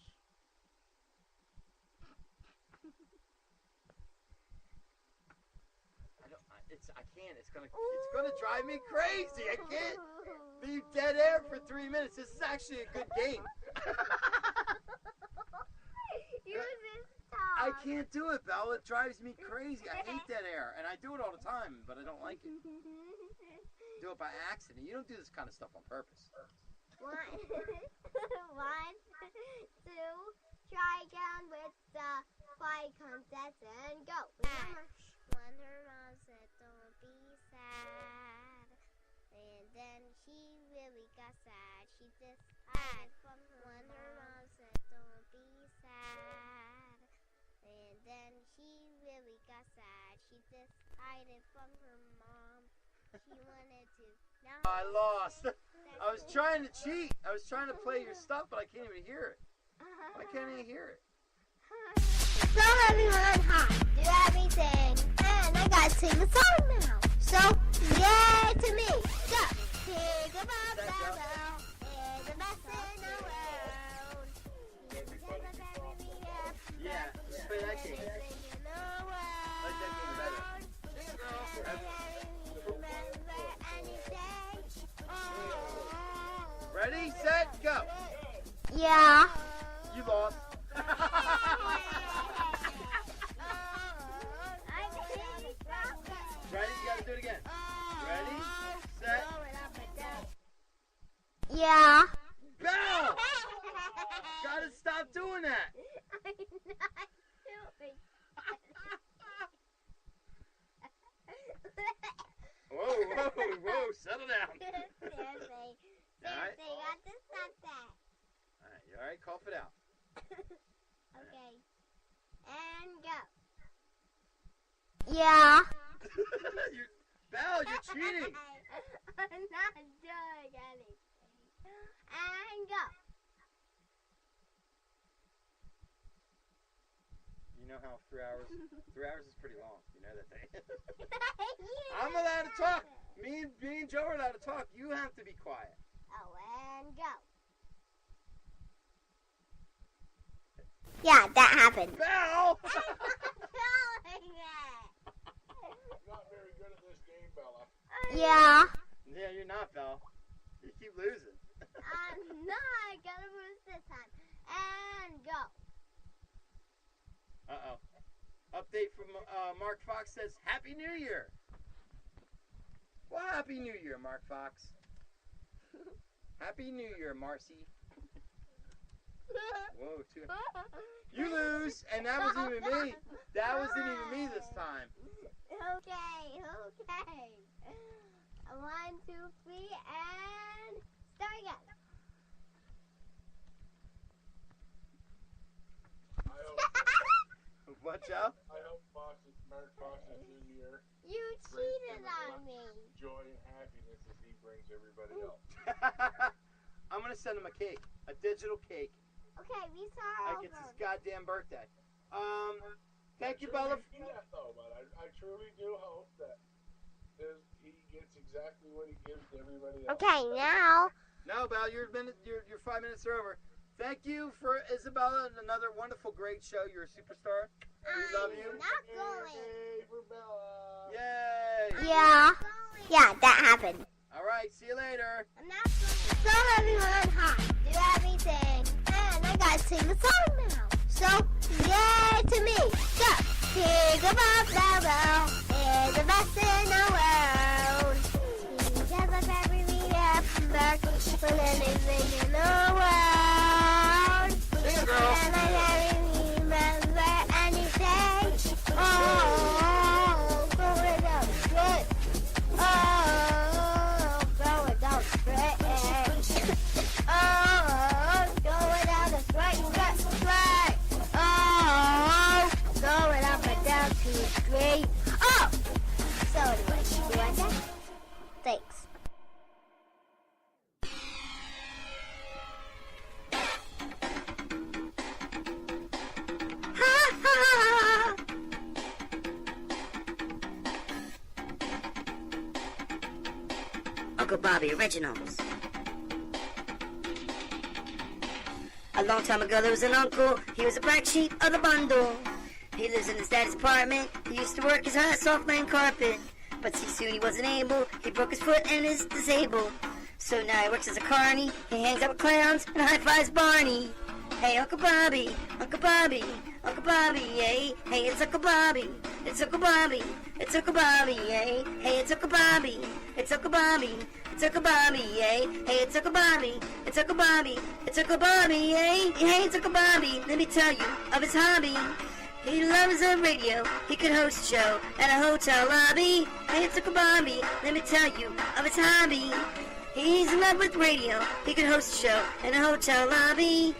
I can't. It's gonna drive me crazy. I can't leave dead air for 3 minutes. This is actually a good game. You just talk. I can't do it, Belle. It drives me crazy. I hate dead air, and I do it all the time, but I don't like it. Do it by accident. You don't do this kind of stuff on purpose. One, two, try again with the quiet contest and go. Remember, when her mom said, "Don't be sad," and then she really got sad. She just hid from her when her mom said, "Don't be sad," and then she really got sad. She just hid it from her mom. She wanted to. Now I lost. I was trying to cheat. I was trying to play your stuff, but I can't even hear it. Why can't I hear it? So everyone, hi, do everything, and I gotta sing a song now. So, yay to me. Go. Think about that bell, it's the best in the world. Yeah, just play that game. I like that game better. Ready, set, go. Yeah. You lost. Ready? You gotta do it again. Ready, set. Yeah. Belle! Gotta stop doing that. I'm not doing Whoa, settle down. Seriously. Alright. Seriously, you have to stop that. Alright, you alright? Cough it out. Okay. And go. Yeah. Belle, you're cheating. I'm not doing anything. And go. You know how 3 hours is pretty long. You know that thing. I'm allowed to talk. Me and Joe are allowed to talk. You have to be quiet. Oh, and go. Yeah, that happened. Belle! You're not very good at this game, Bella. Yeah. Yeah, you're not, Belle. You keep losing. I'm not gonna lose this time. And go. Uh-oh. Update from Mark Fox says, Happy New Year. Well, Happy New Year, Mark Fox. Happy New Year, Marcy. Whoa, too. You lose, and that wasn't even me. That wasn't even me this time. Okay. 1, 2, 3, and start again. Watch out. I hope Mark Fox's New Year You cheated on me. joy and happiness as he brings everybody else. I'm going to send him a cake. A digital cake. Okay, we saw Like it's his goddamn birthday. Thank you, Bella. Do that, though, but I truly do hope that he gets exactly what he gives to everybody else. Okay, now. No, Belle, your 5 minutes are over. Thank you for Isabella and another wonderful, great show. You're a superstar. We love you. I'm not going. Yay for Bella. Yay. Yeah, that happened. All right, see you later. I'm not going. So everyone, hi. Do everything. And I gotta sing the song now. So, yay to me. Go. Think about Bella. It's the best in the world. She does a very back for anything in the world. And I never remember anything. Oh, going up good. Oh, going down straight. Oh, going down the straight. Oh, going up and down to straight. Oh! So anyway, you like that? Thanks. Uncle Bobby Originals. A long time ago there was an uncle, he was a black sheep of the bundle. He lives in his daddy's apartment, he used to work his soft laying carpet. But see, soon he wasn't able, he broke his foot and is disabled. So now he works as a carny, he hangs out with clowns and high-fives Barney. Hey, Uncle Bobby, Uncle Bobby, Uncle Bobby, yay. Hey, it's Uncle Bobby, it's Uncle Bobby, it's Uncle Bobby, yay. Hey, it's Uncle Bobby, it's Uncle Bobby, it's Uncle Bobby, yay. Hey, it's Uncle Bobby, it's Uncle Bobby, it's Uncle Bobby, yay. Hey, it's Uncle Bobby, let me tell you of his hobby. He loves a radio, he could host a show at a hotel lobby. Hey, it's Uncle Bobby, let me tell you of his hobby. He's in love with radio, he could host a show in a hotel lobby.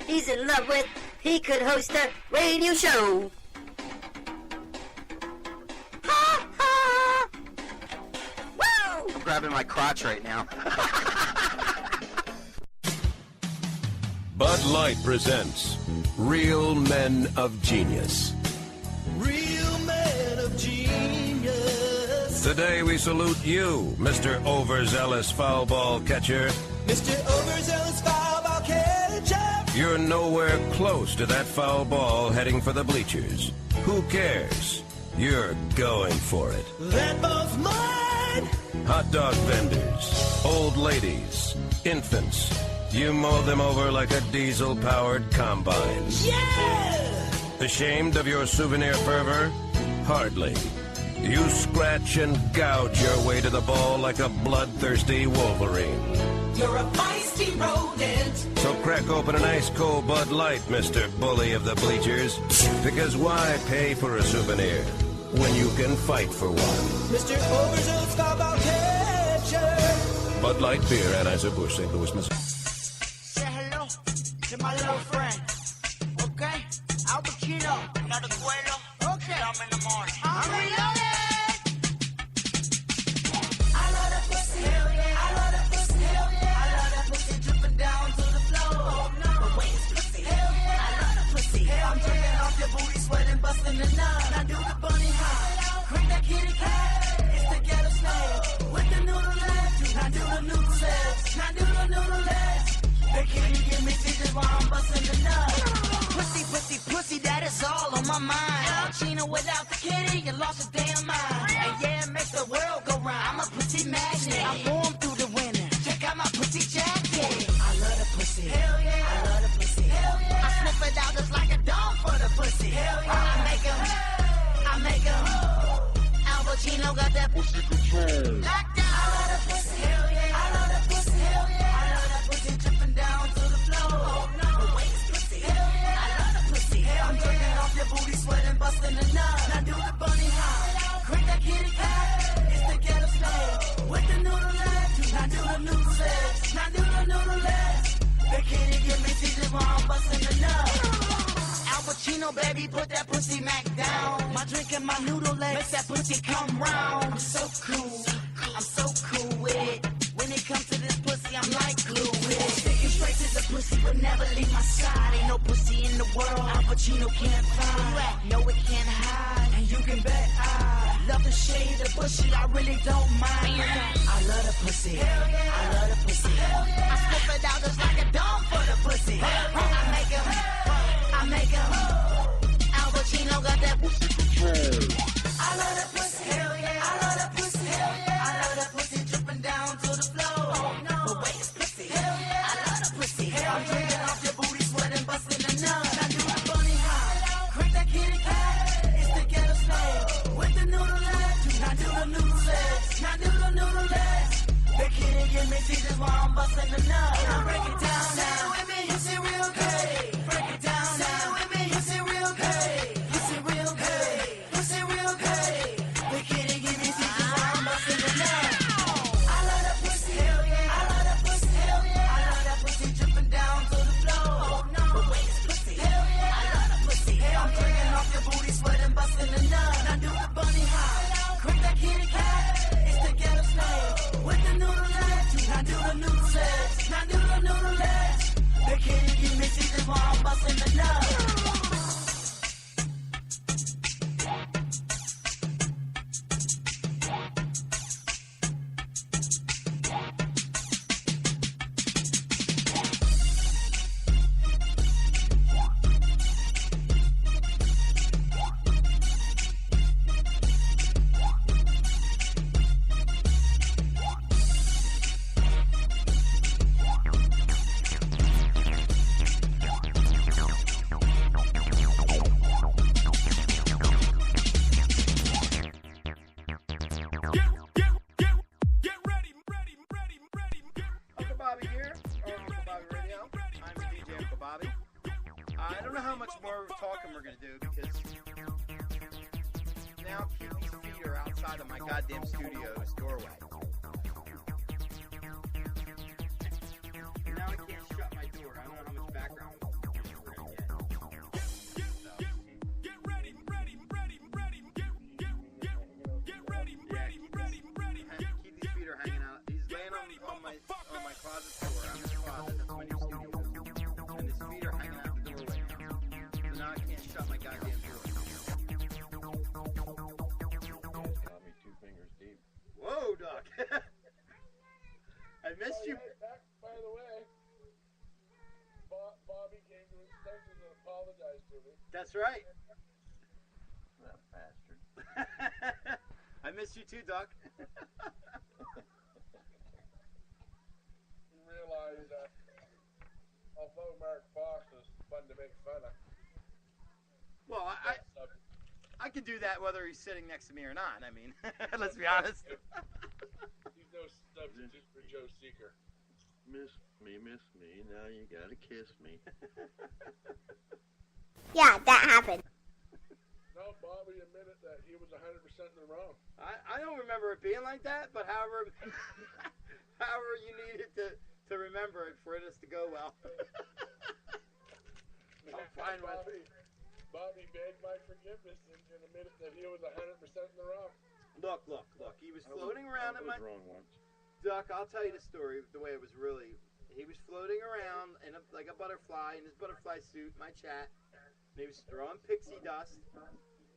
He's in love with, he could host a radio show. Ha ha! Woo! I'm grabbing my crotch right now. Bud Light presents Real Men of Genius. Real men of genius. Today we salute you, Mr. Overzealous foul ball catcher. Mr. Overzealous foul ball catcher. You're nowhere close to that foul ball heading for the bleachers. Who cares? You're going for it. That ball's mine. Hot dog vendors, old ladies, infants. You mow them over like a diesel-powered combine. Yeah! Ashamed of your souvenir fervor? Hardly. You scratch and gouge your way to the ball like a bloodthirsty Wolverine. You're a feisty rodent. So crack open an ice-cold Bud Light, Mr. Bully of the Bleachers. Because why pay for a souvenir when you can fight for one? Mr. Overzealous foul ball catcher. Bud Light Beer, Anheuser-Busch, St. Louis, Missouri. Say hello to my little friend. Okay? Al Pacino, not a duelo. Okay. I'm in the morning. I'm reloaded. I love that pussy, hell yeah. I love that pussy, hell yeah. I love that pussy dripping down to the floor. Oh no, the way it's pussy, hell yeah. I love that pussy, hell I'm jerking off your booty, sweating, busting the nut. I do the bunny hop, crank that kitty cat. It's the my mind. Al Pacino without the kitty, you lost your damn mind. And yeah, it makes the world go round. I'm a pussy magnet. I form through the winter. Check out my pussy jacket. I love the pussy. Hell yeah. I love the pussy. Hell yeah. I sniff it out just like a dog for the pussy. Hell yeah. I make 'em. Al Pacino got that pussy control. Locked down. I love the pussy. Hell yeah. I love the pussy. Hell yeah. I love that pussy dripping down to the floor. Oh no. The waist pussy. Hell yeah. I love the pussy. Hell I'm jerking off your booty, sweating, busting the nut. Now do the bunny hop. Crank that kitty cat. It's the ghetto slave. With the noodle legs. Now do the noodle legs. Now do the noodle legs. The kitty give me seizures while I'm busting the nut. Al Pacino, baby, put that pussy Mac down. My drink and my noodle legs, make that pussy come round. I'm so cool, I'm so cool with it. When it comes to this pussy, I'm like glue with it. Sticking straight to the pussy, but never leave my side. Ain't no pussy in the world Al Pacino can't find. No, it can't hide, and you can bet I love the shade of pussy, I really don't mind. I love the pussy, hell yeah. I love the pussy, hell yeah. I sniff it out just like a dog for the pussy. I make 'em. Al Pacino got that pussy control. I love that pussy, hell yeah. I love that pussy, hell yeah. I love that pussy dripping down to the floor. Oh no, the waist pussy, hell yeah. I love the pussy, hell I'm drinking off your booty, sweating, busting the nut. Now do the bunny hop, crank that kitty cat. It's the ghetto slave with the noodle legs. Now do the noodle legs. Now do the noodle legs. The kitty give me seizures while I'm busting the nut. Now break it down now. With me, you see real good. Break it down now. With me, you see real good. You see real good. You see real good. The kitty give me seizures while I'm busting the nut. I love that pussy, hell yeah. I love that pussy, hell yeah. I love that pussy dripping down to the floor. Oh no, the waist pussy, hell yeah. I love the pussy, hell I'm drinking off your booty, sweating, busting the nut. Now do the bunny hop, crank that kitty cat. It's the ghetto slave with the noodle legs. Now do the noodle legs. Now do the noodle legs. The kitty give me seizures while I'm busting the nut. Uncle Bobby here, or Uncle Bobby Radio. I'm DJ Uncle Bobby. I don't know how much more talking we're going to do because now Keithy's feet are outside of my goddamn studio's doorway. And now I can't shut my door. I don't know how much background we're going to get. Keithy's feet are hanging out. He's laying on my closet floor. I'm in the closet. That's my new studio. And his feet are hanging out the doorway now. So now I can't shut my goddamn door. Got me 2 fingers deep. Whoa, Doc. I missed you. By the way, Bobby came to extension and apologized to me. That's right. That bastard. I missed you too, Doc. Realize that although Mark Fox is fun to make fun of. Well, I can do that whether he's sitting next to me or not. I mean, let's be honest. He's no substitute for Joe Seeker. Miss me, now you gotta kiss me. Yeah, that happened. No, Bobby admitted that he was 100% in the wrong. I don't remember it being like that, but however you needed to remember it for this to go well. I'm fine with it. Bobby begged my forgiveness and admitted that he was 100% in the wrong. Look. He was floating around in my... wrong once. Duck, I'll tell you the story the way it was really. He was floating around in like a butterfly in his butterfly suit, my chat. And he was throwing pixie dust.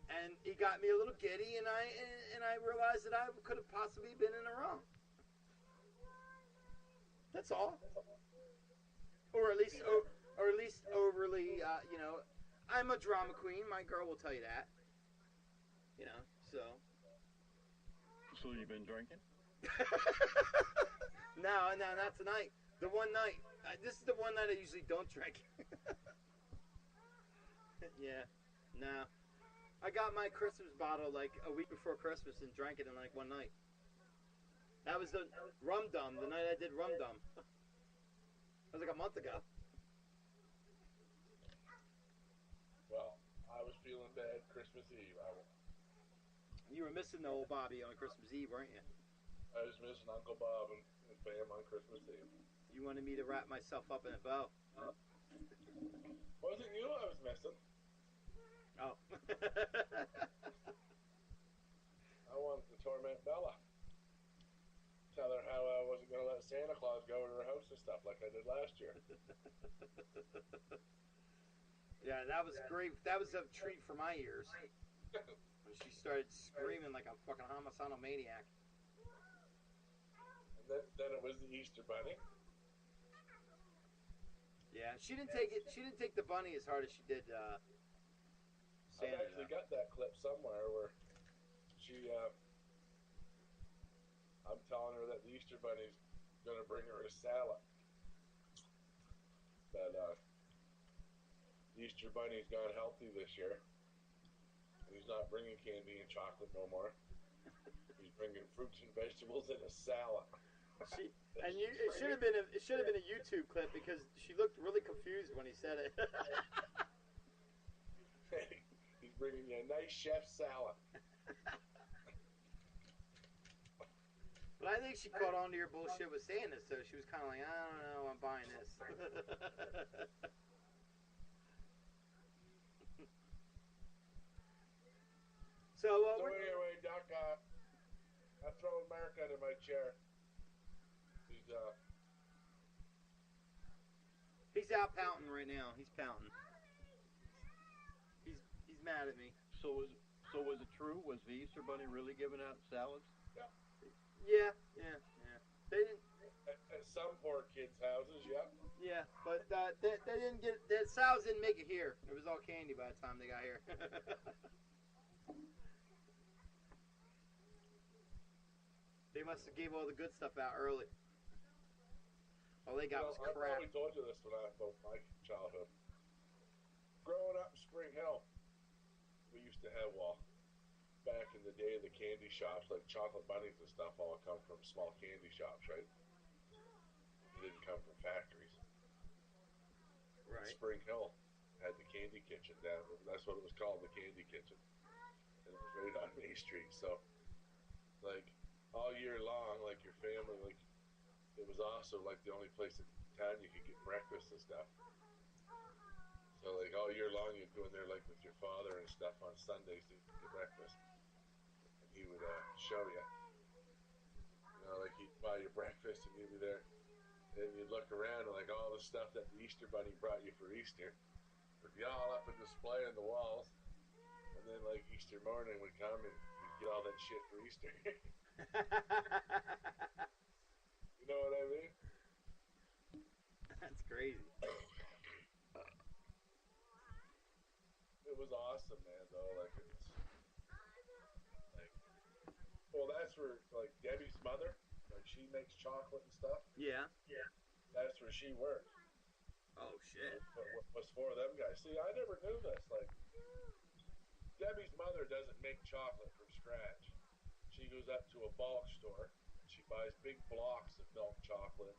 And he got me a little giddy, and I realized that I could have possibly been in the wrong. That's all. Or at least overly, I'm a drama queen. My girl will tell you that. You know, so. So you've been drinking? No, not tonight. The one night. This is the one night I usually don't drink. Yeah, no. I got my Christmas bottle like a week before Christmas and drank it in like one night. That was the rum dum, the night I did rum dum. That was like a month ago. Well, I was feeling bad Christmas Eve. You were missing the old Bobby on Christmas Eve, weren't you? I was missing Uncle Bob and Bam on Christmas Eve. You wanted me to wrap myself up in a bow. Wasn't you I was missing? Oh. I wanted to torment Bella. Tell her how I wasn't going to let Santa Claus go to her house and stuff like I did last year. Yeah, that was great. That was a treat for my ears. When she started screaming like a fucking homicidal maniac. And then it was the Easter Bunny. Yeah, she didn't take it. She didn't take the bunny as hard as she did Santa. I've actually got that clip somewhere where she, I'm telling her that the Easter Bunny's going to bring her a salad. That the Easter Bunny's gone healthy this year. He's not bringing candy and chocolate no more. He's bringing fruits and vegetables in a salad. It should have been a YouTube clip because she looked really confused when he said it. He's bringing you a nice chef salad. But I think she caught on to your bullshit with saying this, so she was kind of like, I don't know, I'm buying this. So anyway, Doc, I'm throwing Mark out of my chair. He's out pouting right now. He's pouting. He's mad at me. So was it true? Was the Easter Bunny really giving out salads? Yeah. They didn't. At some poor kids' houses, yeah. Yeah, but they didn't get. The salads didn't make it here. It was all candy by the time they got here. They must have gave all the good stuff out early. All they got was I crap. probably told you this about my childhood. Growing up in Spring Hill, we used to have, back in the day, the candy shops, like chocolate bunnies and stuff, all come from small candy shops, right? They didn't come from factories. Right. Spring Hill had the candy kitchen down. That's what it was called, the candy kitchen. And it was right on Main Street. So, like, all year long, like your family, like, it was also like the only place in town you could get breakfast and stuff. So, like, all year long you'd go in there, like, with your father and stuff on Sundays to get breakfast. And he would show you. You know, like, he'd buy you breakfast and you'd be there. And you'd look around and, like, all the stuff that the Easter Bunny brought you for Easter would be all up in display on the walls. And then, like, Easter morning would come and you'd get all that shit for Easter. You know what I mean? That's crazy. It was awesome, man, though. Like, it was, like, well, that's where, like, Debbie's mother, like, she makes chocolate and stuff. Yeah. That's where she worked. Oh, shit. Was for them guys. See, I never knew this. Like, Debbie's mother doesn't make chocolate from scratch. She goes up to a bulk store. She buys big blocks of milk chocolate,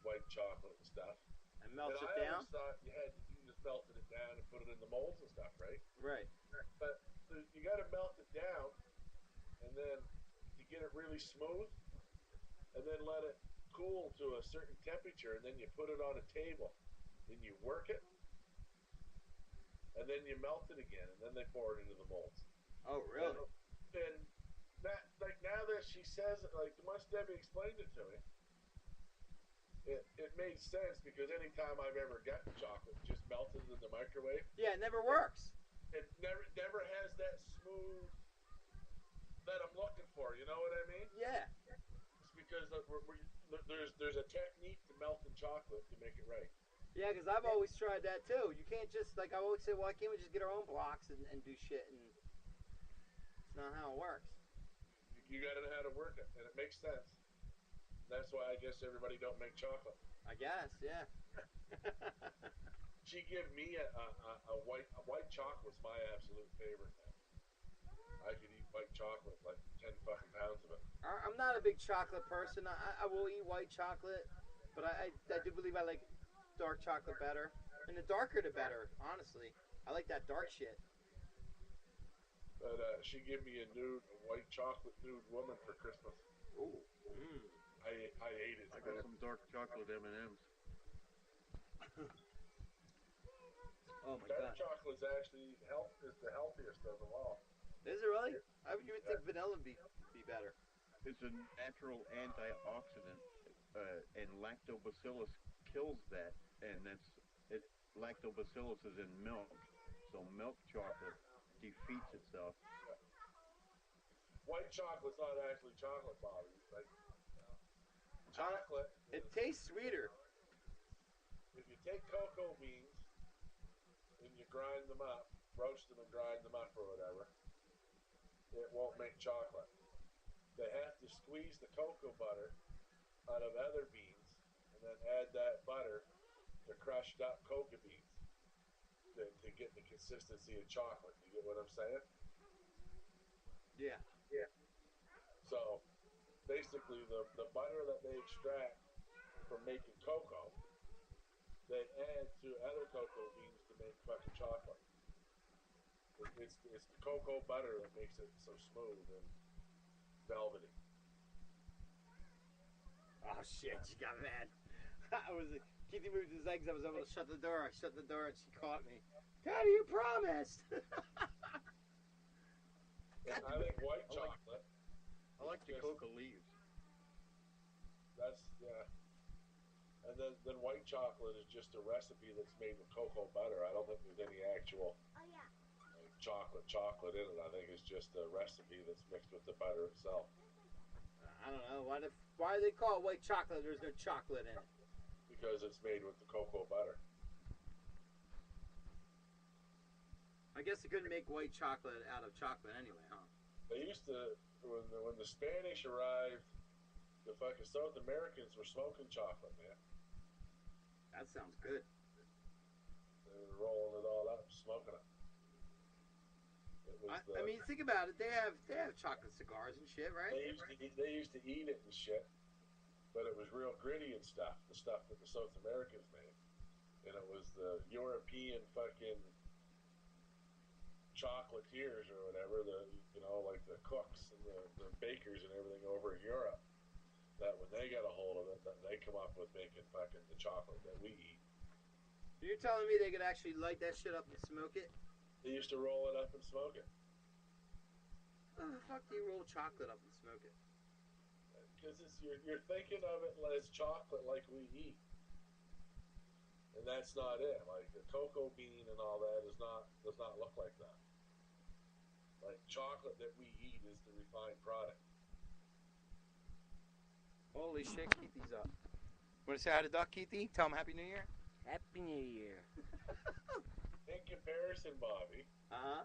white chocolate and stuff. And melts it I down? always thought you just melted it down and put it in the molds and stuff, right? Right. But you got to melt it down, and then you get it really smooth, and then let it cool to a certain temperature, and then you put it on a table. Then you work it, and then you melt it again, and then they pour it into the molds. Oh, really? And that, like, now that she says it, like, once Debbie explained it to me, it made sense, because anytime I've ever gotten chocolate just melted in the microwave, yeah, it never works. It never has that smooth that I'm looking for. You know what I mean? Yeah. It's because there's a technique to melting chocolate to make it right. Yeah, because I've always tried that too. You can't just, like, I always say, why can't we just get our own blocks and do shit? And it's not how it works. You got to know how to work it, and it makes sense. That's why I guess everybody don't make chocolate. I guess, yeah. She give me a white chocolate's my absolute favorite. I could eat white chocolate, like 10 fucking pounds of it. I'm not a big chocolate person. I will eat white chocolate, but I do believe I like dark chocolate better. And the darker the better, honestly. I like that dark shit. But she gave me a white chocolate nude woman for Christmas. Ooh. I ate it. I got some dark chocolate M&Ms. Oh my dark god. chocolate is actually is the healthiest of them all. Is it really? I would even think vanilla would be better. It's a natural antioxidant, and lactobacillus kills that, and lactobacillus is in milk, so milk chocolate defeats itself. White chocolate's not actually chocolate, Bobby. Like, chocolate. It tastes sweeter. If you take cocoa beans and you grind them up, roast them and grind them up or whatever, it won't make chocolate. They have to squeeze the cocoa butter out of other beans and then add that butter to crushed up cocoa beans to get the consistency of chocolate. You get what I'm saying? Yeah. Yeah. So basically the butter that they extract from making cocoa, they add to other cocoa beans to make fucking chocolate. It's the cocoa butter that makes it so smooth and velvety. Oh shit, she got mad. Keithy moved his legs. I was able to shut the door. I shut the door and she caught me. Daddy, you promised. I think white chocolate. I like the cocoa leaves. That's and then white chocolate is just a recipe that's made with cocoa butter. I don't think there's any actual chocolate in it. I think it's just a recipe that's mixed with the butter itself. I don't know. Why do they call it white chocolate? There's no chocolate in it. Because it's made with the cocoa butter. I guess they couldn't make white chocolate out of chocolate anyway, huh? They used to, when the Spanish arrived, the fucking South Americans were smoking chocolate, man. That sounds good. They were rolling it all up, smoking it. I mean, think about it. They have chocolate cigars and shit, right? They used to eat it and shit, but it was real gritty and stuff. The stuff that the South Americans made, and it was the European fucking chocolatiers or whatever, like the cooks and the bakers and everything over in Europe, that when they got a hold of it, that they come up with making fucking the chocolate that we eat. You're telling me they could actually light that shit up and smoke it? They used to roll it up and smoke it. How the fuck do you roll chocolate up and smoke it? Because you're thinking of it as chocolate like we eat, and that's not it. Like the cocoa bean and all that does not look like that. Like chocolate that we eat is the refined product. Holy shit, Keithy's up. Want to say hi to Duck, Keithy? Tell him Happy New Year. Happy New Year. In comparison, Bobby, I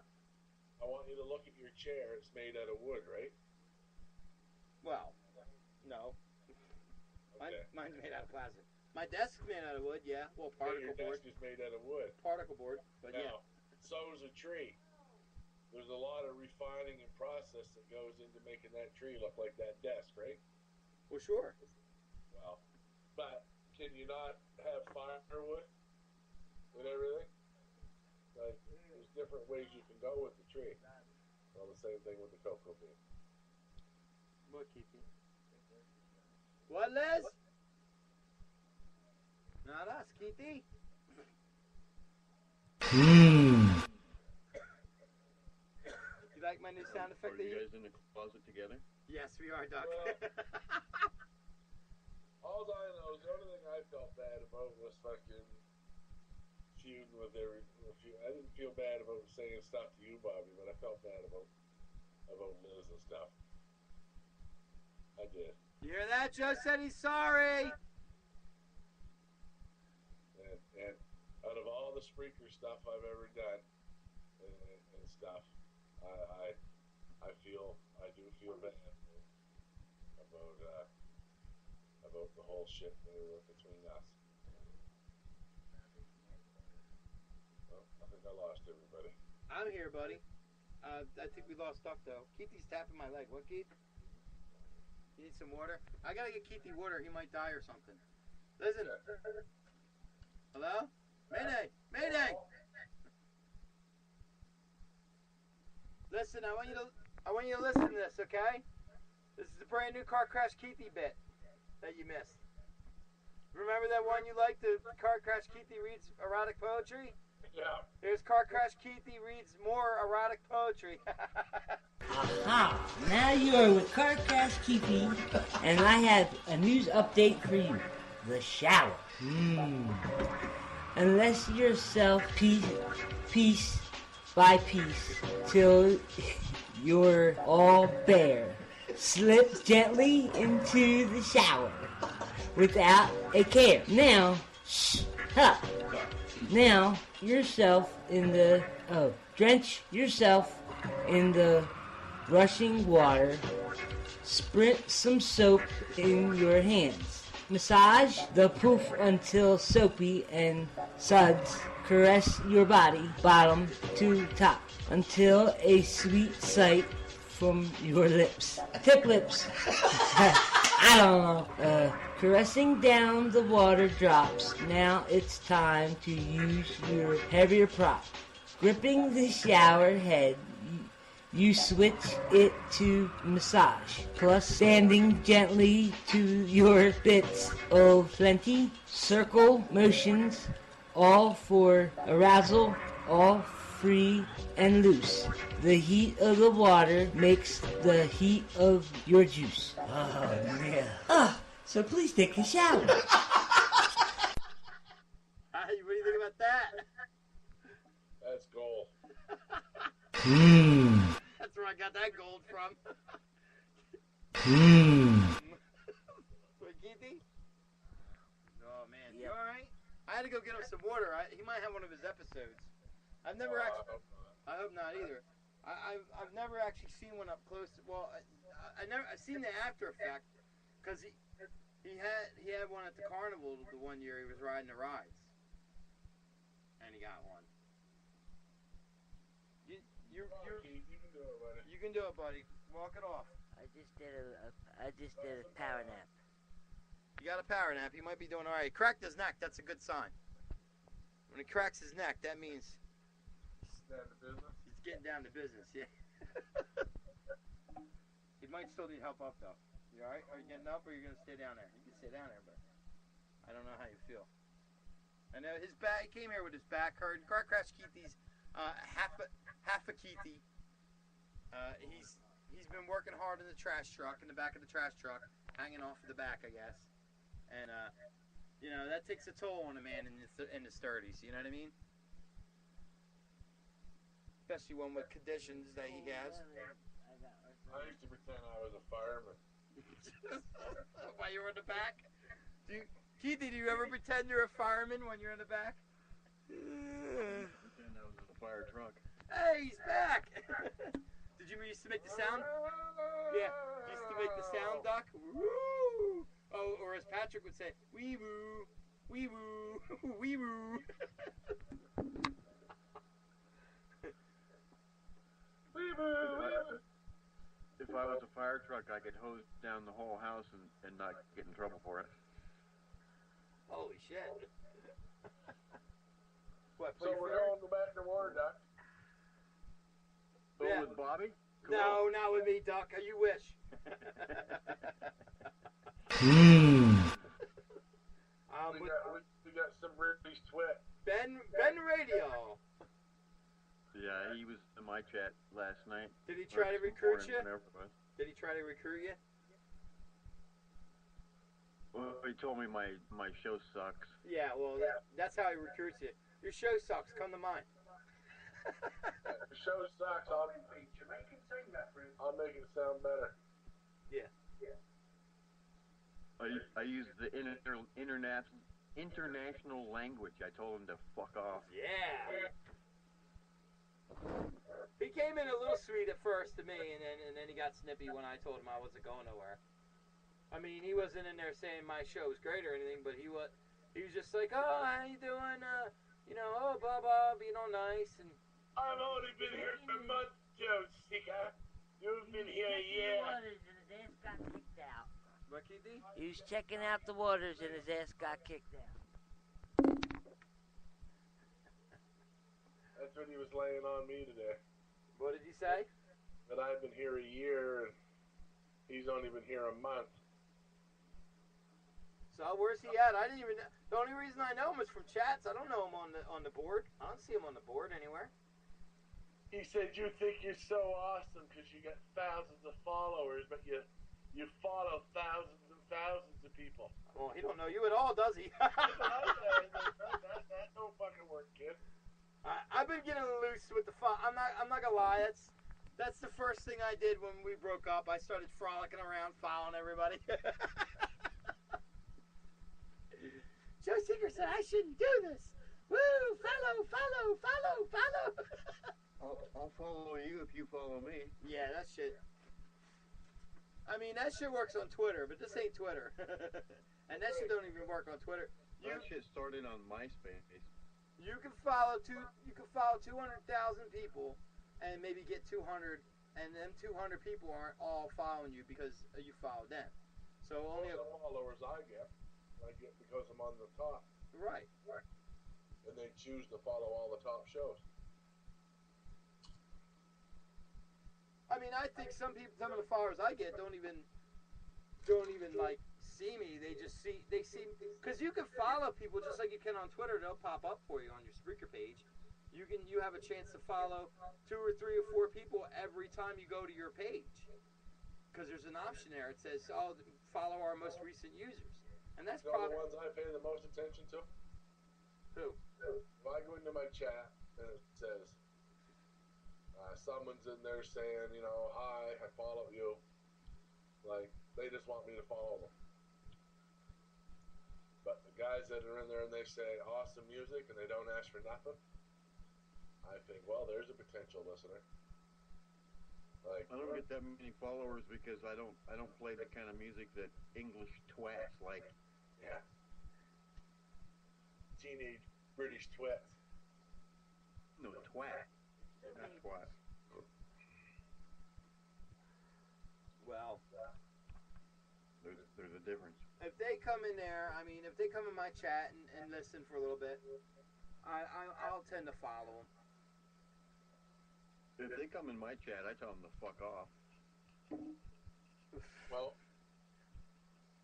want you to look at your chair. It's made out of wood, right? Well, no. Okay. Mine's made out of plastic. My desk's made out of wood, yeah. Well, particle your board. desk is made out of wood. Particle board, but now, so is a tree. There's a lot of refining and process that goes into making that tree look like that desk, right? Well, sure. Well, but can you not have firewood and everything? Like, there's different ways you can go with the tree. Well, the same thing with the cocoa bean. What, Keithy? What, Liz? Not us, Keithy. You like my new sound effect? Are you guys in the closet together? Yes, we are, Doc. All I know is the only thing I felt bad about was fucking feuding with I didn't feel bad about saying stuff to you, Bobby, but I felt bad about Liz and stuff. I did. You hear that? Joe said he's sorry. And out of all the Spreaker stuff I've ever done and stuff, I do feel bad about the whole shit between us. Well, I think I lost everybody. I'm here, buddy. I think we lost Duck, though. Keithy's tapping my leg. What, Keith? You need some water? I gotta get Keithy water. He might die or something. Listen. Hello? Mayday! Mayday! Listen, I want you to listen to this, okay? This is a brand new Car Crash Keithy bit that you missed. Remember that one you liked, the Car Crash Keithy reads erotic poetry? Yeah. Here's Car Crash Keithy reads more erotic poetry. Aha! Now you are with Car Crash Keithy, and I have a news update for you. The shower. Unless yourself piece by piece till you're all bare. Slip gently into the shower without a care. Now, up. Now, drench yourself in the rushing water. Sprint some soap in your hands. Massage the poof until soapy and suds. Caress your body, bottom to top, until a sweet sight from your lips. Tip lips. I don't know. Caressing down the water drops. Now it's time to use your heavier prop. Gripping the shower head, you switch it to massage, plus standing gently to your bits of plenty. Circle motions, all for arousal, all free and loose. The heat of the water makes the heat of your juice. Oh, yeah. So please take a shower. What do you think about that? That's gold. That's where I got that gold from. What, Keithy? Oh, man. You alright? I had to go get him some water. He might have one of his episodes. I've never actually... I hope not either. I've never actually seen one up close. Well, I've seen the after effect because he had one at the carnival the one year he was riding the rides, and he got one. You can do it, buddy. Walk it off. I just did a power nap. You got a power nap. He might be doing all right. He cracked his neck. That's a good sign. When he cracks his neck, that means he's getting down to business. Yeah. He might still need help up though. You all right? Are you getting up, or are you gonna stay down there? You can stay down there, but I don't know how you feel. I know his back. He came here with his back hurt. Car Crash Keithy's half a Keithy. He's been working hard in the trash truck, in the back of the trash truck, hanging off of the back, I guess. And you know, that takes a toll on a man in his 30s. You know what I mean? Especially one with conditions that he has. I used to pretend I was a fireman. While you were in the back? Keithy, do you ever pretend you're a fireman when you're in the back? Pretend I was in a fire truck. Hey, he's back! Did you used to make the sound? Yeah, you used to make the sound, Duck? Woo! Oh, or as Patrick would say, wee woo, wee woo, wee woo. If I was a fire truck, I could hose down the whole house and not get in trouble for it. Holy shit. What, so we're going to go back to war, Duck? Go with Bobby? Cool. No, not with me, Duck. You wish. We got some British twit. Ben Radio. Yeah, he was in my chat last night. Did he try to recruit you? Did he try to recruit you? Well, he told me my show sucks. Yeah, well, that's how he recruits you. Your show sucks. Come to mine. The show sucks. I'll make it sound better. Yeah. I use the international language. I told him to fuck off. Yeah. He came in a little sweet at first to me, and then he got snippy when I told him I wasn't going nowhere. I mean, he wasn't in there saying my show was great or anything, but he was just like, oh, how you doing? Oh, blah blah, being all nice and. I've only been here for a month, Joe Seeker. You've been here a year. Waters and his ass got kicked out. What, KD? He was checking out the waters and his ass got kicked out. That's what he was laying on me today. What did he say? That I've been here a year and he's only been here a month. So where's he at? I didn't even. The only reason I know him is from chats. I don't know him on the board. I don't see him on the board anywhere. He said you think you're so awesome because you got thousands of followers, but you follow thousands and thousands of people. Well, he don't know you at all, does he? that don't fucking work, kid. I've been getting loose with the I'm not gonna lie. That's the first thing I did when we broke up. I started frolicking around, following everybody. Joe Seeker said I shouldn't do this. Woo! Follow! I'll follow you if you follow me. Yeah, that shit. I mean, that shit works on Twitter, but this ain't Twitter. And that shit don't even work on Twitter. That shit started on MySpace. You can follow 200,000 people and maybe get 200, and them 200 people aren't all following you because you followed them. So only the followers I get because I'm on the top. Right. And they choose to follow all the top shows. I mean, I think some of the followers I get don't even like see me. They see because you can follow people just like you can on Twitter. They'll pop up for you on your Spreaker page. You have a chance to follow 2 or 3 or 4 people every time you go to your page because there's an option there. It says, "Oh, follow our most recent users," and that's probably the ones I pay the most attention to. Who? If I go into my chat and it says someone's in there saying, hi, I follow you. Like, they just want me to follow them. But the guys that are in there and they say awesome music and they don't ask for nothing, I think, well, there's a potential listener. Like, I don't get that many followers because I don't play the kind of music that English twats like. Yeah. Teenage British twats. No, twat. Not twat. Well, there's a difference. If they come in there, I mean, if they come in my chat and listen for a little bit, I'll tend to follow them. If they come in my chat, I tell them to fuck off. Well,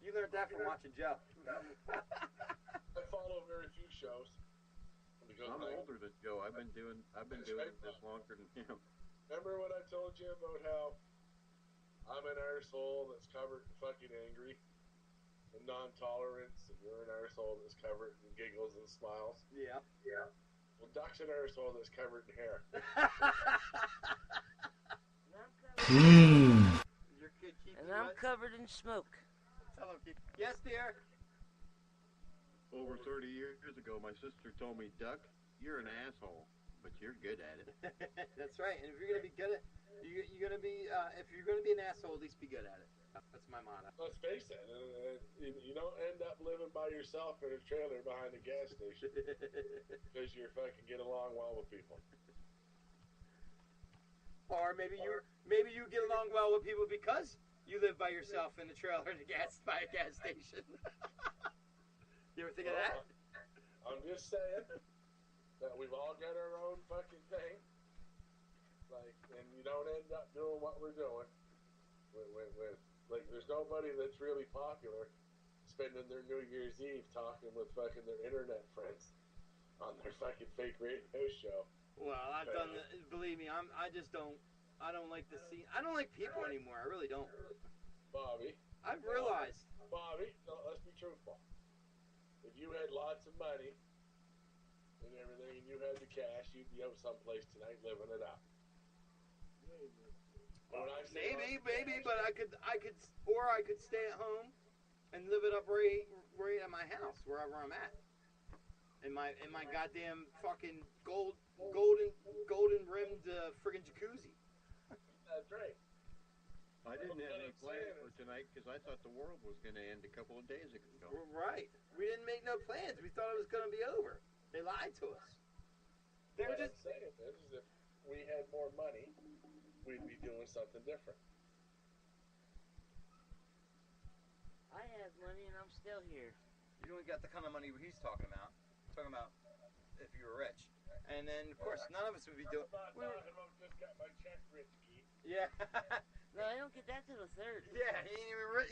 you learned that from watching Joe. I follow very few shows. I'm older than Joe. I've been doing this longer than him. Remember when I told you about how I'm an arsehole that's covered in fucking angry and non-tolerance, and you're an arsehole that's covered in giggles and smiles? Yeah. Well, Doc's an arsehole that's covered in hair. And I'm covered in smoke. Tell him, yes, dear. Over 30 years ago, my sister told me, Duck, you're an asshole, but you're good at it. That's right. And if you're gonna be good at, you're gonna be, if you're gonna be an asshole, at least be good at it. That's my motto. Let's face it, you don't end up living by yourself in a trailer behind a gas station because you're fucking get along well with people. Or maybe you get along well with people because you live by yourself in a trailer by a gas station. You ever think of that? I'm just saying that we've all got our own fucking thing. Like, and you don't end up doing what we're doing. Like, there's nobody that's really popular spending their New Year's Eve talking with fucking their internet friends on their fucking fake radio show. Well, I've done that. Believe me, I don't like the scene. I don't like people anymore. I really don't. Bobby. I've realized. Bobby, no, let's be truthful. If you had lots of money and everything, and you had the cash, you'd be out someplace tonight living it up. Maybe, but I could stay at home and live it up right at my house, wherever I'm at. In my goddamn fucking golden rimmed friggin' jacuzzi. That's right. I didn't have any plans for tonight because I thought the world was going to end a couple of days ago. Right. We didn't make no plans. We thought it was going to be over. They lied to us. They were just saying this is if we had more money, we'd be doing something different. I have money and I'm still here. You don't got the kind of money he's talking about. He's talking about if you were rich. And then, of course, none of us would be doing... I'm not talking about just got my check rich, Keith. Yeah. No, I don't get that till the 3rd. Yeah, he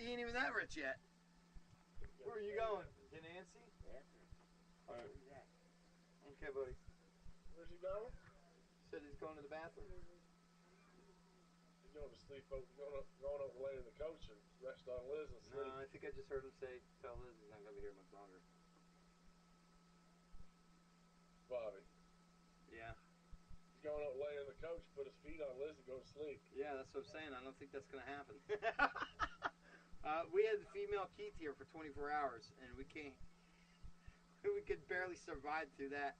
ain't even that rich yet. Where are you going? To Nancy? Yeah. All right. Okay, buddy. Where's he going? He said he's going to the bathroom. He's going to sleep over, going over lay in the coach and rest on Liz and sleep. No, I think I just heard him say, tell Liz he's not going to be here much longer. Bobby. Yeah. He's going up lay in the coach, put his feet on Liz and go to sleep. Yeah, that's what I'm saying. I don't think that's going to happen. We had the female Keith here for 24 hours, and we can't. We could barely survive through that.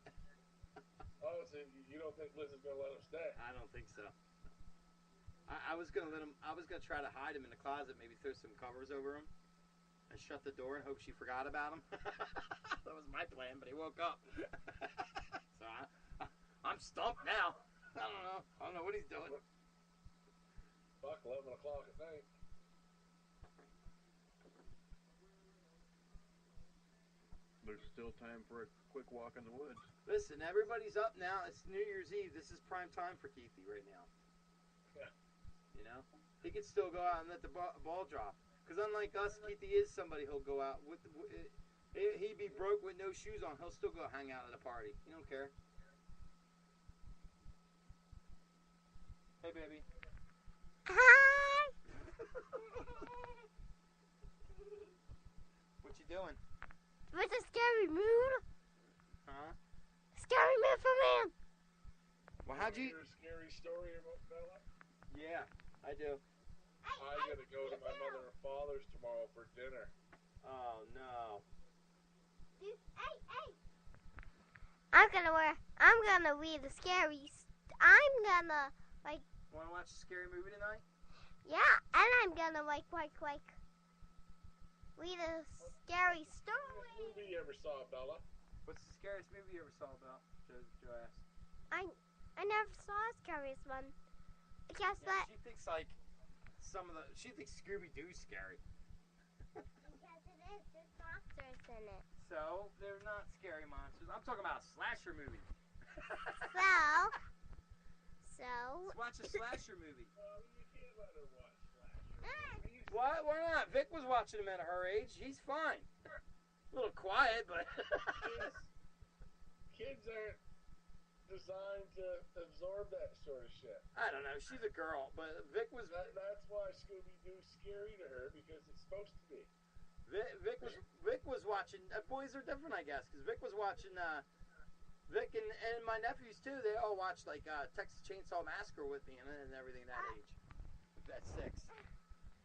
Oh, so you don't think Liz is going to let him stay? I don't think so. I was going to let him. I was going to try to hide him in the closet, maybe throw some covers over him, and shut the door and hope she forgot about him. That was my plan, but he woke up. So I'm stumped now. I don't know what he's doing. Fuck, 11 o'clock at night. There's still time for a quick walk in the woods. Listen, everybody's up now. It's New Year's Eve. This is prime time for Keithy right now. Yeah. You know? He could still go out and let the ball drop. Because unlike us, Keithy is somebody who'll go out with... He'd be broke with no shoes on. He'll still go hang out at a party. He don't care. Hey, baby. Hi. What you doing? What's a scary mood? Huh? Scary mood for man. Well, how'd you... hear a scary story about Bella? Yeah, I do. I gotta go to my mother and father's tomorrow for dinner. Oh, no. Hey. I'm gonna read the scary... I'm gonna, like... Want to watch a scary movie tonight? Yeah, and I'm gonna, like... read a scary story. What movie you ever saw, Bella? What's the scariest movie you ever saw about? Joe asked. I never saw a scariest one. Guess Yeah, that... she thinks, like, she thinks Scooby-Doo's scary. Because it is. There's monsters in it. So, they're not scary monsters. I'm talking about a slasher movie. So... Let's watch a slasher movie. You can't let her watch slasher movies. Why not? Vic was watching them at her age. He's fine. A little quiet, but... Kids aren't designed to absorb that sort of shit. I don't know. She's a girl, but Vic was... That's why Scooby-Doo's scary to her, because it's supposed to be. Vic was watching... boys are different, I guess, because Vic was watching... Vic and my nephews, too, they all watched, like, Texas Chainsaw Massacre with me and everything that age. That's 6.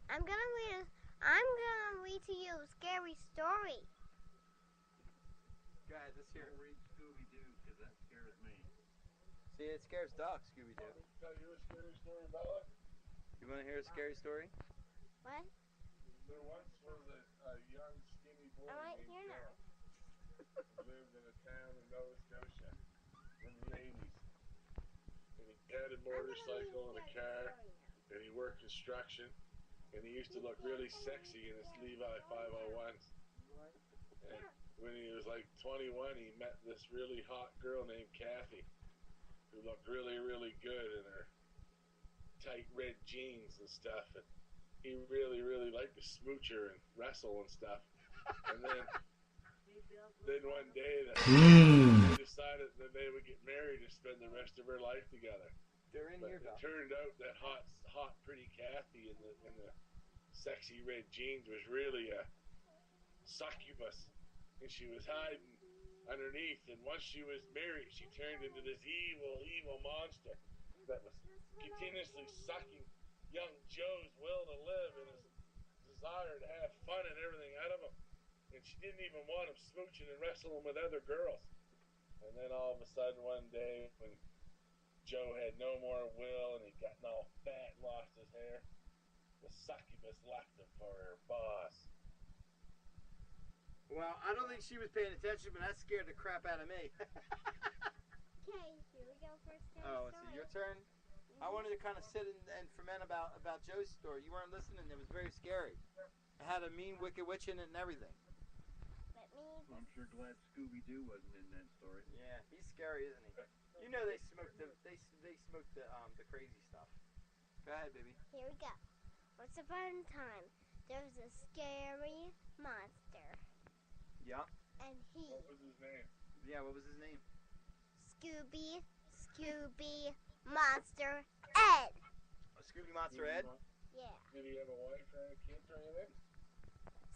I'm gonna read to you a scary story. Go ahead, let's hear it. Read Scooby-Doo, because that scares me. See, it scares Doc, Scooby-Doo. Tell you a scary story, Bella? You want to hear a scary story? What? There once was a young, skinny boy I'm right named here now. Joe who lived in a town in Nova Scotia in the 80s. And he had a motorcycle and a car, and he worked construction, and he used to look really sexy in his Levi 501s. And when he was like 21, he met this really hot girl named Kathy, who looked really, really good in her tight red jeans and stuff. And he really, really liked to smooch her and wrestle and stuff. And then one day they decided that they would get married and spend the rest of their life together. They're in But here, it Doc. turned out that hot, pretty Kathy in the sexy red jeans was really a succubus, and she was hiding underneath. And once she was married, she turned into this evil monster that was continuously sucking young Joe's will to live and his desire to have fun and everything out of him. And she didn't even want him smooching and wrestling with other girls. And then all of a sudden one day when Joe had no more will and he'd gotten all fat and lost his hair, the succubus left him for her boss. Well, I don't think she was paying attention, but that scared the crap out of me. Okay, here we go for scary Oh, story. so your turn? I wanted to kind of sit and ferment about Joe's story. You weren't listening. It was very scary. It had a mean, wicked witch in it and everything. Let me. I'm sure glad Scooby-Doo wasn't in that story. Yeah, he's scary, isn't he? You know they smoked the crazy stuff. Go ahead, baby. Here we go. Once upon a time, there was a scary monster, Yeah. and he. What was his name? Yeah, what was his name? Scooby Monster Ed. Scooby Monster Ed? Yeah. Did he have a wife or any kids or anything?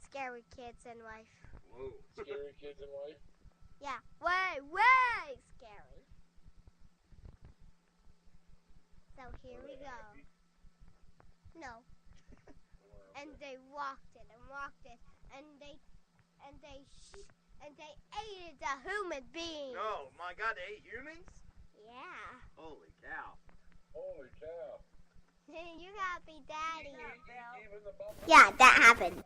Scary kids and wife. Whoa. Scary kids and wife? Yeah, way scary. So here we go. No. And they walked it, and they ate it, the human beings. Oh my God, they ate humans? Yeah. Holy cow. Holy cow. You gotta be daddy. Even the bum? Yeah, that happened.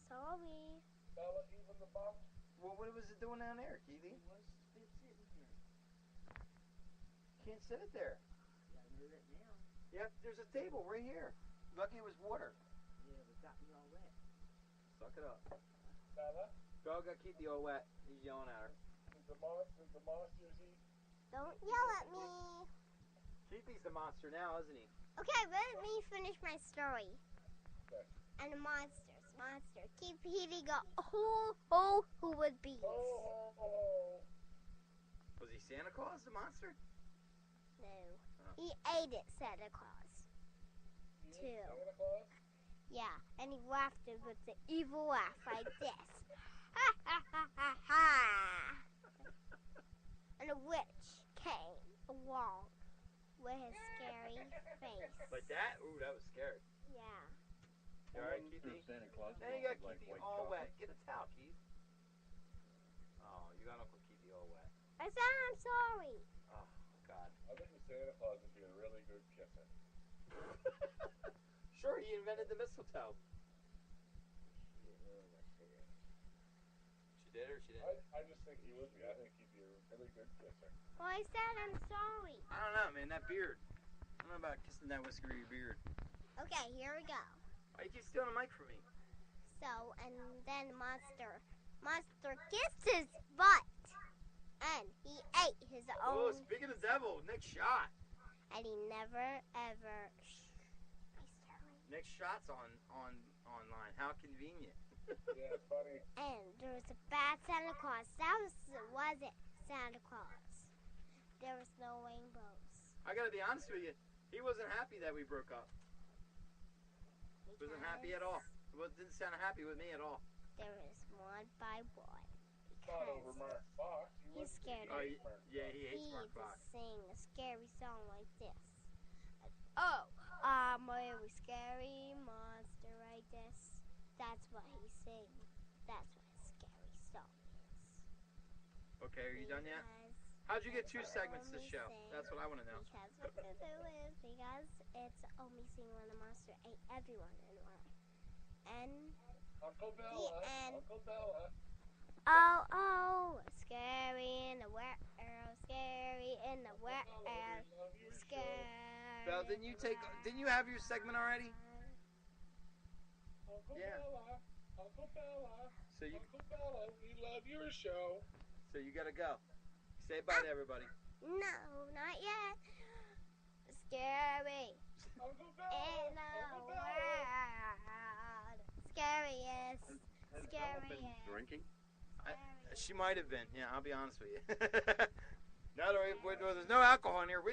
Sorry. Bella, even the bum? Well, what was it doing down there, Keithy? Can't sit it there. Yeah, there's a table right here. Lucky it was water. Yeah, but got me all wet. Suck it up. Bella? Dog got Keithy all wet. He's yelling at her. Did the monsters eat? Don't yell at me. Keithy's the monster now, isn't he? Okay, let me finish my story. Okay. And the monster. Keep eating a who would be. Was he Santa Claus, the monster? No. Oh. He ate it, Santa Claus. Too. Santa Claus? Yeah, and he laughed it with the evil laugh like this. Ha ha ha ha ha. And a witch came along with his scary face. Like that? Ooh, that was scary. Yeah. You alright, Keithy? Santa Claus Now you got like Keithy white all chocolate. wet. Get a towel, Keith. Oh, you got Uncle Keithy all wet. I said I'm sorry. Oh, God. I think the Santa Claus would be a really good kisser. Sure, he invented the mistletoe. She did or she didn't? I just think he would be. I think he'd be a really good kisser. Well, I said I'm sorry. I don't know, man. That beard. I don't know about kissing that whiskery beard. Okay, here we go. Why you keep stealing the mic from me? So, and then the monster kissed his butt, and he ate his Oh, own. speaking of the devil, next shot. And he never ever. Next shot's online. How convenient. Yeah, funny. And there was a bad Santa Claus. That wasn't Santa Claus. There was no rainbows. I gotta be honest with you. He wasn't happy that we broke up. Wasn't happy at all. Didn't sound happy with me at all. There was one by one. Not over Mark Fox. He's scared Oh, of yeah, he hates Mark He Fox. would sing a scary song like this. Oh, I'm a really scary monster like this. That's what he sings. That's what his scary song is. Okay, are you done yet? How'd you get 2 segments to show? That's what I want to know. Because what to do is because it's only seen when the monster ate everyone in one. And Uncle the Bella. end. Uncle Bella. Oh, scary in the world, scary in the world, scary. Belle, didn't you have your segment already? Uncle Yeah. Bella. Uncle Bella. So you Uncle Bella, we love your show. So you gotta go. Say bye to everybody. No, not yet. Scary Uncle in Bella. the Uncle Bella. world. Scariest. Has Bella been Scariest. drinking? She might have been. Yeah, I'll be honest with you. Now there's no alcohol in here.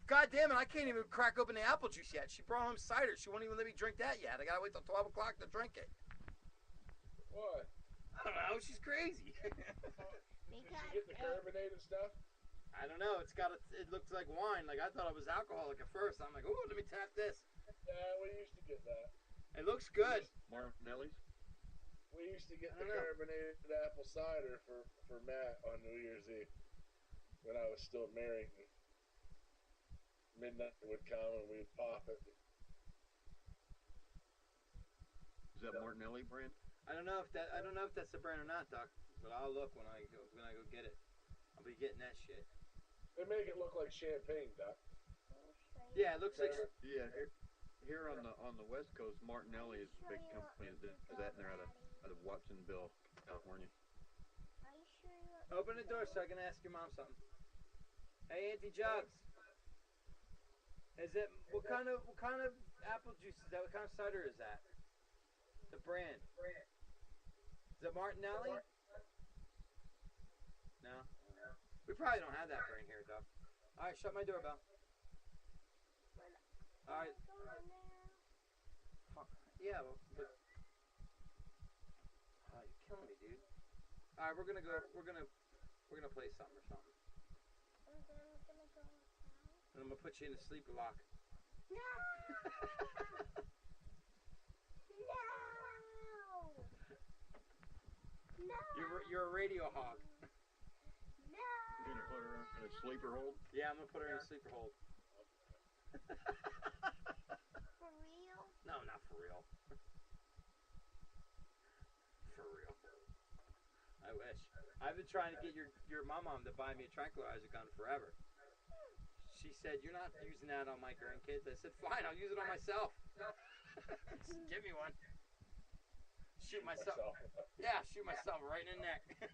God damn it, I can't even crack open the apple juice yet. She brought home cider. She won't even let me drink that yet. I gotta wait till 12 o'clock to drink it. What? I don't know. She's crazy. Did you get the carbonated stuff? I don't know. It looks like wine. Like I thought it was alcoholic at first. I'm like, ooh, let me tap this. Yeah, we used to get that. It looks good. Martinelli's? We used to get the carbonated apple cider for Matt on New Year's Eve when I was still married. Midnight would come and we'd pop it. Is that Martinelli brand? I don't know if that's the brand or not, Doc. But I'll look when I go get it. I'll be getting that shit. They make it look like champagne, Doc. Yeah, it looks like. Yeah, here on the West Coast, Martinelli is a big company that does that, and they're out of Watsonville, California. Open the door so I can ask your mom something. Hey, Auntie Jugs. Is it what kind of apple juice is that? What kind of cider is that? The brand. Is it Martinelli? No. We probably don't have that brand here, though. All right, shut my doorbell. All right. Yeah, but oh, you're killing me, dude. All right, we're gonna play something or something. And I'm gonna put you in a sleeper lock. No. No. You're a radio hog. No. You're gonna put her in a sleeper hold? Yeah, I'm gonna put her in a sleeper hold. For real? No, not for real. For real. I wish. I've been trying to get your mom to buy me a tranquilizer gun forever. She said, "You're not using that on my grandkids." I said, "Fine, I'll use it on myself." Give me one. Shoot myself. Yeah, shoot myself right in the neck. You're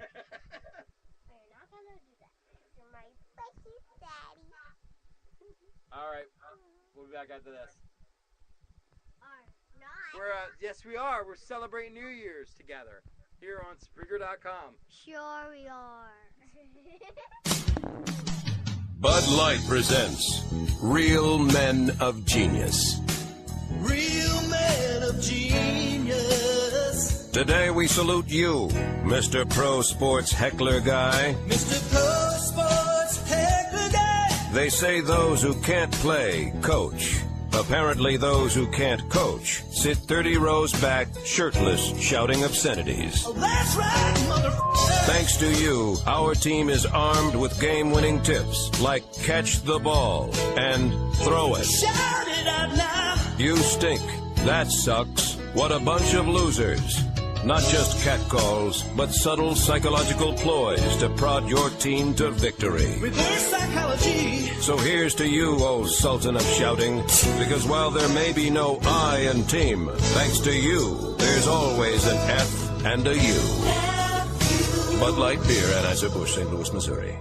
not gonna do that. You're my precious daddy. All right, we'll be back after this. Or not. Yes, we are. We're celebrating New Year's together here on Spreaker.com. Sure we are. Bud Light presents Real Men of Genius. Real men of genius. Today we salute you, Mr. Pro Sports Heckler Guy. Mr. Pro Sports Heckler Guy. They say those who can't play, coach. Apparently those who can't coach sit 30 rows back, shirtless, shouting obscenities. Oh, that's right, motherfucker. Thanks to you, our team is armed with game-winning tips like catch the ball and throw it. Shout it out now. You stink. That sucks. What a bunch of losers. Not just catcalls, but subtle psychological ploys to prod your team to victory. Reverse psychology. So here's to you, old sultan of shouting, because while there may be no I in team, thanks to you, there's always an F and a U. Bud Light Beer, Anheuser-Busch, St. Louis, Missouri.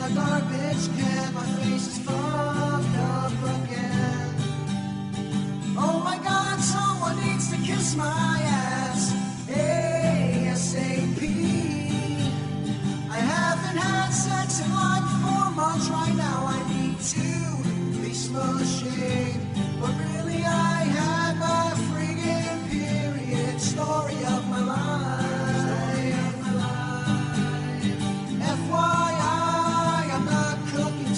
Garbage can, my face is fucked up again. Oh my God, someone needs to kiss my ass ASAP. I haven't had sex in like 4 months right now. I need to be smushing, but really I had my friggin' period. Story of my life. FYI.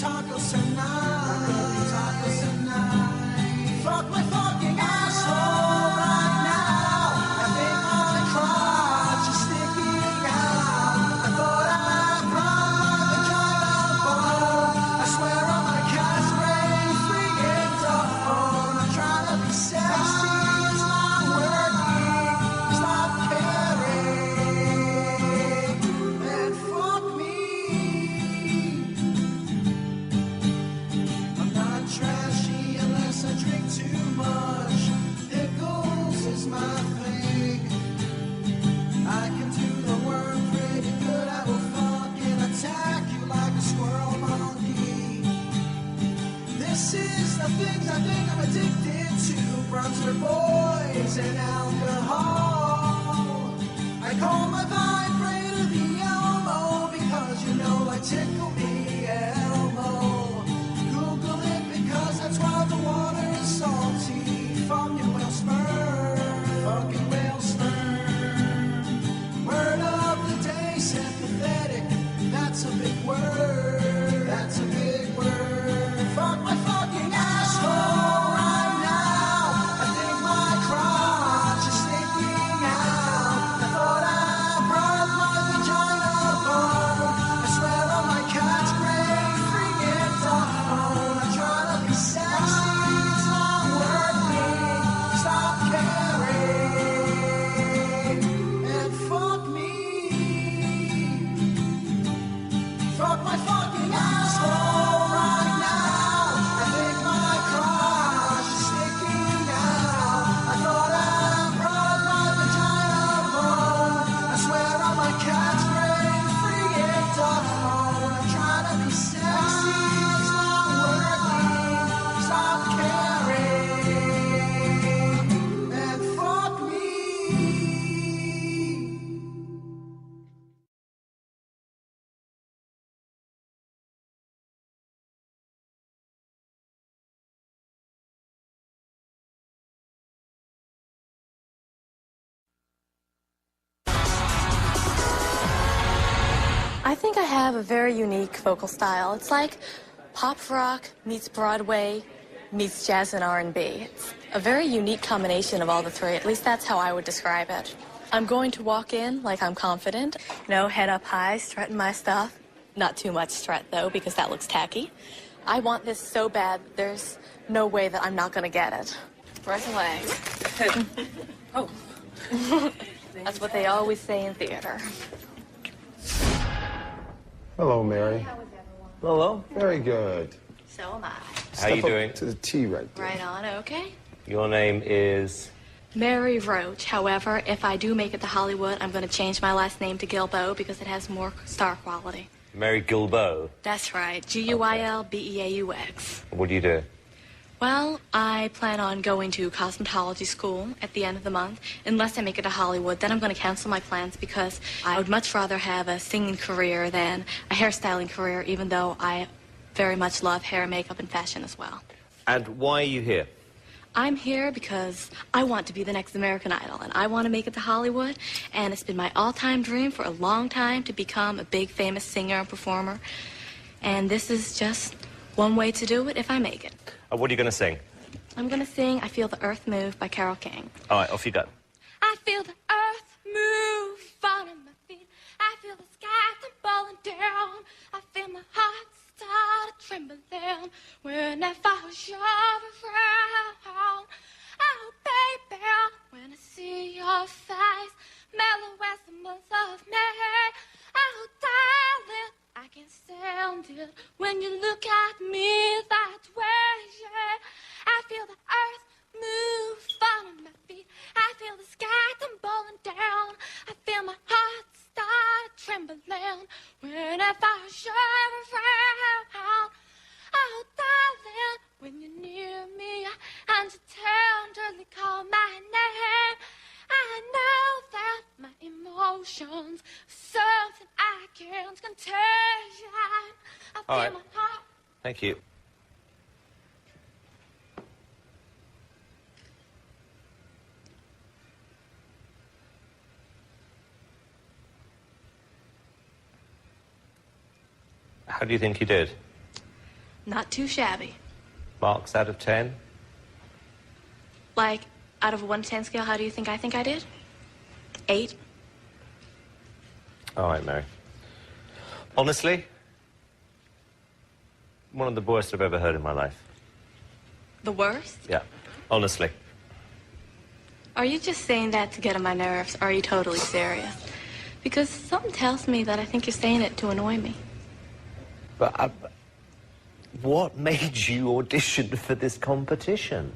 Tacos tonight. Fuck my fucking asshole right now. I think my crotch is sticking out. I thought I brought the bone. I swear on my cat's brain, freaking phone. I'm trying to be sexy, it's not working. Stop caring and fuck me. Trashy unless I drink too much. Pickles is my thing. I can do the work pretty good. I will fucking attack you like a squirrel monkey. This is the things I think I'm addicted to. Brunswick boys and alcohol. I call my vibrator the Elmo because you know I tickle me Elmo. Google it because that's why the water is salty from your well sperm. I think I have a very unique vocal style. It's like pop rock meets Broadway meets jazz and R&B. It's a very unique combination of all the three. At least that's how I would describe it. I'm going to walk in like I'm confident, you know, head up high, strutting my stuff. Not too much strut, though, because that looks tacky. I want this so bad, there's no way that I'm not going to get it. Right away. Oh. That's what they always say in theater. Hello, Mary. Hello. Very good. So am I. How you Step up doing? to the T right there. Right on, okay. Your name is... Mary Roach. However, if I do make it to Hollywood, I'm going to change my last name to Gilbo because it has more star quality. Mary Gilbo. That's right. Guilbeaux. What do you do? Well, I plan on going to cosmetology school at the end of the month. Unless I make it to Hollywood, then I'm going to cancel my plans because I would much rather have a singing career than a hairstyling career, even though I very much love hair, makeup, and fashion as well. And why are you here? I'm here because I want to be the next American Idol, and I want to make it to Hollywood, and it's been my all-time dream for a long time to become a big, famous singer and performer, and this is just one way to do it if I make it. What are you going to sing? I'm going to sing I Feel the Earth Move by Carole King. All right, off you go. I feel the earth move falling my feet. I feel the sky tumbling down. I feel my heart start trembling when I fall short around. Oh, baby, when I see your face, mellow as the month of May. Oh, darling, I can stand it when you look at me that way. Yeah. I feel the earth move falling my feet. I feel the sky tumbling down. I feel my heart start trembling when I fall short around. Oh, darling, when you're near me and you tenderly call my name, I know that my emotions are something I can't contain. I feel All right. my heart. Thank you. How do you think you did? Not too shabby. Marks out of 10? Like, out of a 1 to 10 scale, how do you think I did? 8. All right, Mary. Honestly, one of the worst I've ever heard in my life. The worst? Yeah, honestly. Are you just saying that to get on my nerves, or are you totally serious? Because something tells me that I think you're saying it to annoy me. But what made you audition for this competition?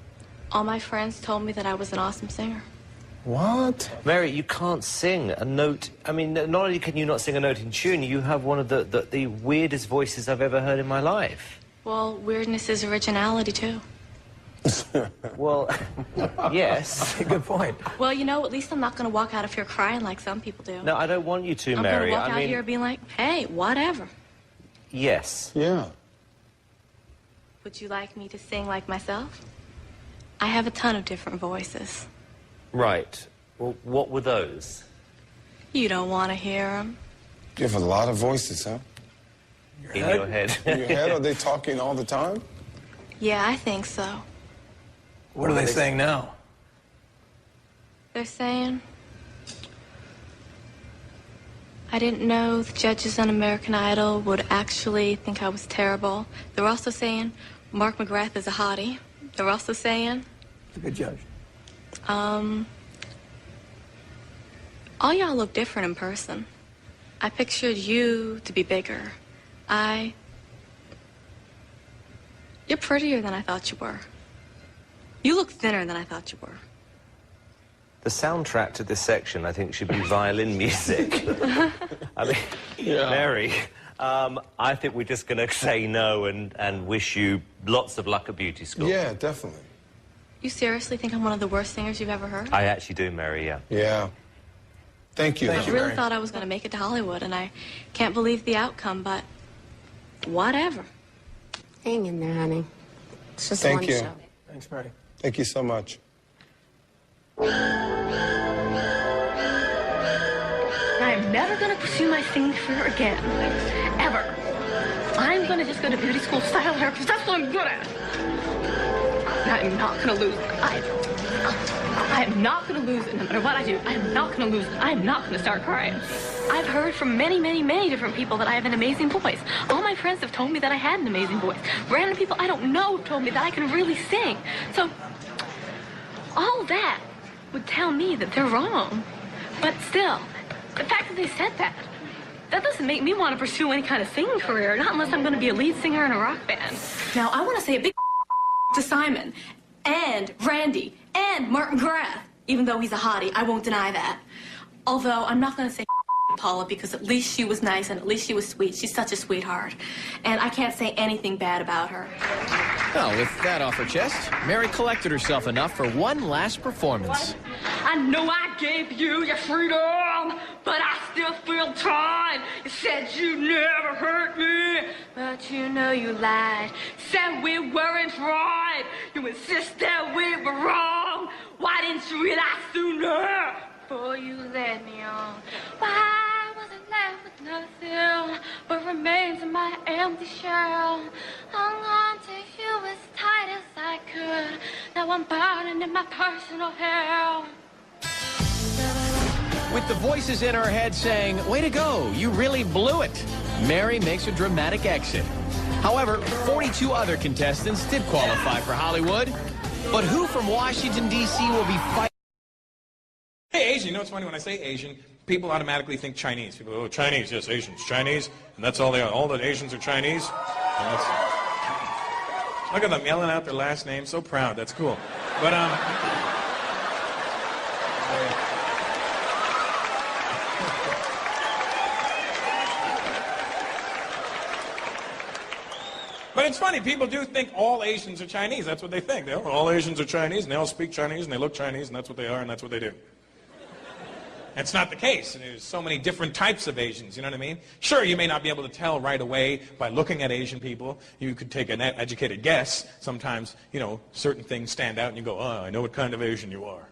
All my friends told me that I was an awesome singer. What? Mary, you can't sing a note. I mean, not only can you not sing a note in tune, you have one of the weirdest voices I've ever heard in my life. Well, weirdness is originality, too. Well, yes. Good point. Well, you know, at least I'm not going to walk out of here crying like some people do. No, I don't want you to, I'm Mary. going to walk I out mean, here being like, hey, whatever. Yes. Yeah. Would you like me to sing like myself? I have a ton of different voices. Right. Well, what were those? You don't want to hear them. You have a lot of voices, huh? In your head. In your head? Are they talking all the time? Yeah, I think so. What are they saying now? They're saying, I didn't know the judges on American Idol would actually think I was terrible. They're also saying Mark McGrath is a hottie. They're also saying... He's a good judge. All y'all look different in person. I pictured you to be bigger. You're prettier than I thought you were. You look thinner than I thought you were. The soundtrack to this section, I think, should be violin music. I mean, Mary, I think we're just going to say no and wish you lots of luck at beauty school. Yeah, definitely. You seriously think I'm one of the worst singers you've ever heard? I actually do, Mary, yeah. Yeah. Thank you. I really thought I was going to make it to Hollywood, and I can't believe the outcome, but whatever. Hang in there, honey. It's just Thank one you. show. Thanks, Mary. Thank you so much. I'm I'm never going to pursue my singing career again. Ever. I'm going to just go to beauty school, style hair, because that's what I'm good at. I'm not going to lose. I am not going to lose it, no matter what I do. I am not going to lose it. I am not going to start crying. I've heard from many, many, many different people that I have an amazing voice. All my friends have told me that I had an amazing voice. Random people I don't know have told me that I can really sing. So, all that would tell me that they're wrong. But still, the fact that they said that doesn't make me want to pursue any kind of singing career, not unless I'm going to be a lead singer in a rock band. Now, I want to say a big to Simon and Randy and Martin Graff. Even though he's a hottie, I won't deny that. Although, I'm not going to say Paula, because at least she was nice and at least she was sweet. She's such a sweetheart. And I can't say anything bad about her. Well, with that off her chest, Mary collected herself enough for one last performance. I know I gave you your freedom, but I still feel tied. You said you never hurt me, but you know you lied. Said we weren't right. You insist that we were wrong. Why didn't you realize sooner before you led me on? Why was I left with nothing but remains in my empty shell? Hung on to you as tight as I could. Now I'm burning in my personal hell. With the voices in her head saying, "Way to go, you really blew it," Mary makes a dramatic exit. However, 42 other contestants did qualify for Hollywood. But who from Washington, D.C. will be fighting? Hey, Asian. You know what's funny? When I say Asian, people automatically think Chinese. People go, oh, Chinese, yes, Asians, Chinese. And that's all they are. All the Asians are Chinese. Look at them yelling out their last name. So proud. That's cool. But, But it's funny, people do think all Asians are Chinese. That's what they think. All Asians are Chinese, and they all speak Chinese, and they look Chinese, and that's what they are, and that's what they do. That's not the case. There's so many different types of Asians, you know what I mean? Sure, you may not be able to tell right away by looking at Asian people. You could take an educated guess. Sometimes, you know, certain things stand out, and you go, oh, I know what kind of Asian you are.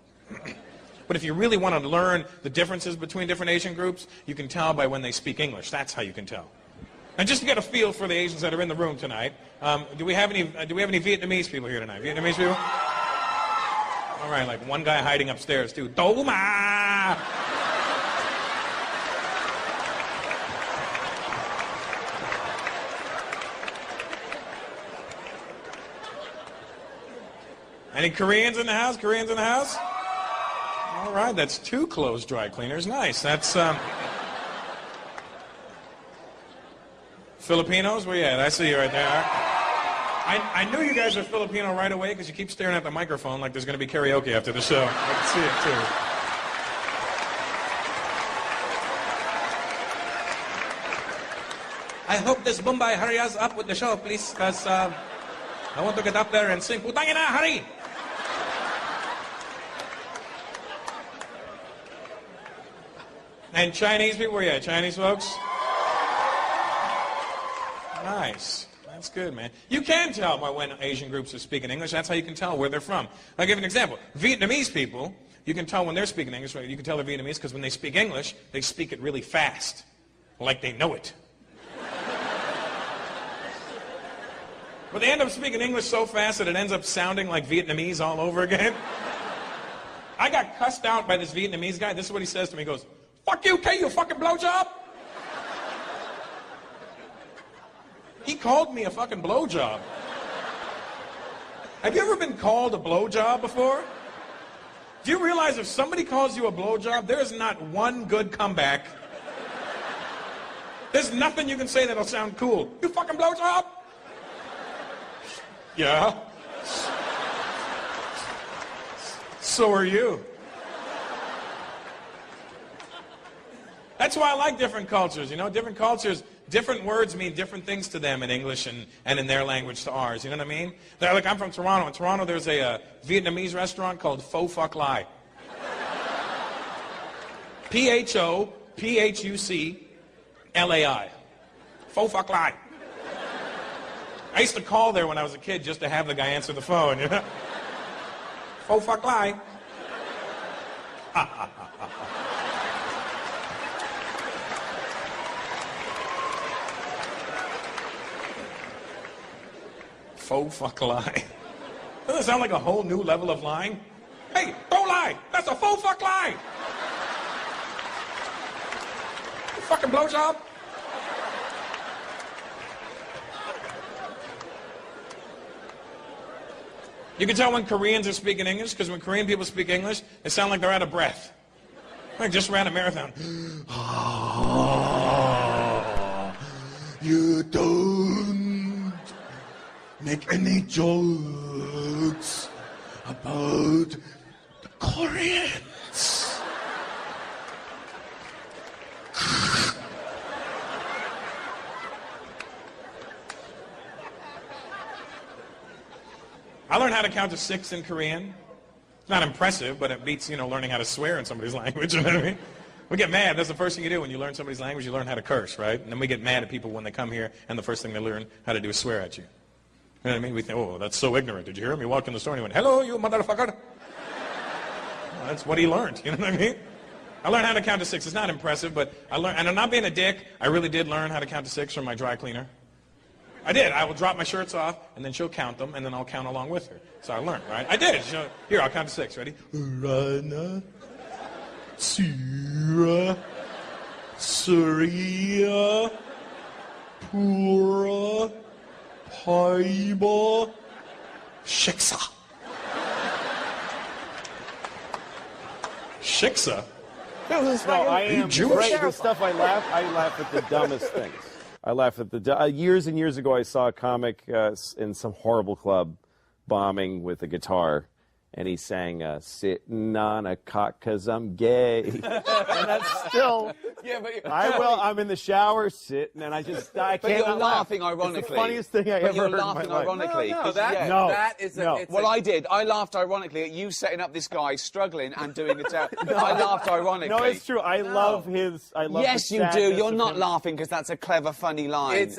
But if you really want to learn the differences between different Asian groups, you can tell by when they speak English. That's how you can tell. And just to get a feel for the Asians that are in the room tonight, do we have any Vietnamese people here tonight? Vietnamese people? All right, like one guy hiding upstairs too. Do ma! Any Koreans in the house? Koreans in the house? All right, that's 2 clothes dry cleaners. Nice. That's Filipinos? Where you at? I see you right there. I knew you guys are Filipino right away because you keep staring at the microphone like there's going to be karaoke after the show. I can see it too. I hope this Bombay hurry us up with the show, please, because I want to get up there and sing. Putang ina, hurry! And Chinese people, where you at? Chinese folks? Nice. That's good, man. You can tell by when Asian groups are speaking English. That's how you can tell where they're from. I'll give you an example. Vietnamese people, you can tell when they're speaking English. You can tell they're Vietnamese because when they speak English, they speak it really fast, like they know it. But they end up speaking English so fast that it ends up sounding like Vietnamese all over again. I got cussed out by this Vietnamese guy. This is what he says to me. He goes, "Fuck you, K, you fucking blowjob." He called me a fucking blowjob. Have you ever been called a blowjob before? Do you realize if somebody calls you a blowjob, there is not one good comeback. There's nothing you can say that'll sound cool. You fucking blowjob? Yeah. So are you. That's why I like different cultures, you know? Different cultures, different words mean different things to them in English and in their language to ours, you know what I mean? Like, I'm from Toronto. In Toronto, there's a Vietnamese restaurant called Pho Phuc Lai. P-H-O-P-H-U-C-L-A-I. Pho Phuc Lai. I used to call there when I was a kid just to have the guy answer the phone, you know? Pho Phuc Lai. Faux fuck lie. Doesn't that sound like a whole new level of lying? Hey, don't lie. That's a faux fuck lie. You fucking blowjob. You can tell when Koreans are speaking English, because when Korean people speak English, they sound like they're out of breath. Like just ran a marathon. You don't make any jokes about the Koreans. I learned how to count to 6 in Korean. It's not impressive, but it beats, learning how to swear in somebody's language, you know what I mean? We get mad. That's the first thing you do when you learn somebody's language. You learn how to curse, right? And then we get mad at people when they come here, and the first thing they learn how to do is swear at you. You know what I mean? We think, oh, that's so ignorant. Did you hear him? He walked in the store and he went, hello, you motherfucker. Well, that's what he learned, you know what I mean? I learned how to count to 6. It's not impressive, but I learned, and I'm not being a dick, I really did learn how to count to 6 from my dry cleaner. I did. I will drop my shirts off, and then she'll count them, and then I'll count along with her. So I learned, right? I did. Here, I'll count to 6. Ready? Rana, Sira, Surya, Pura, Paiba, Shiksa. Shiksa? No, I am right. The stuff I laugh at the dumbest things. I laugh at the years and years ago. I saw a comic in some horrible club bombing with a guitar, and he sang "Sitting on a cock 'cause I'm gay," and that's still. Yeah, but I'm in the shower sitting, and I can't. But you're laughing ironically. It's the funniest thing I ever heard in my life. You're laughing ironically. That is. No. Well, I did. I laughed ironically at you setting up this guy struggling and doing it out. I laughed ironically. No, it's true. I love his. Yes, you do. You're not laughing because that's a clever, funny line.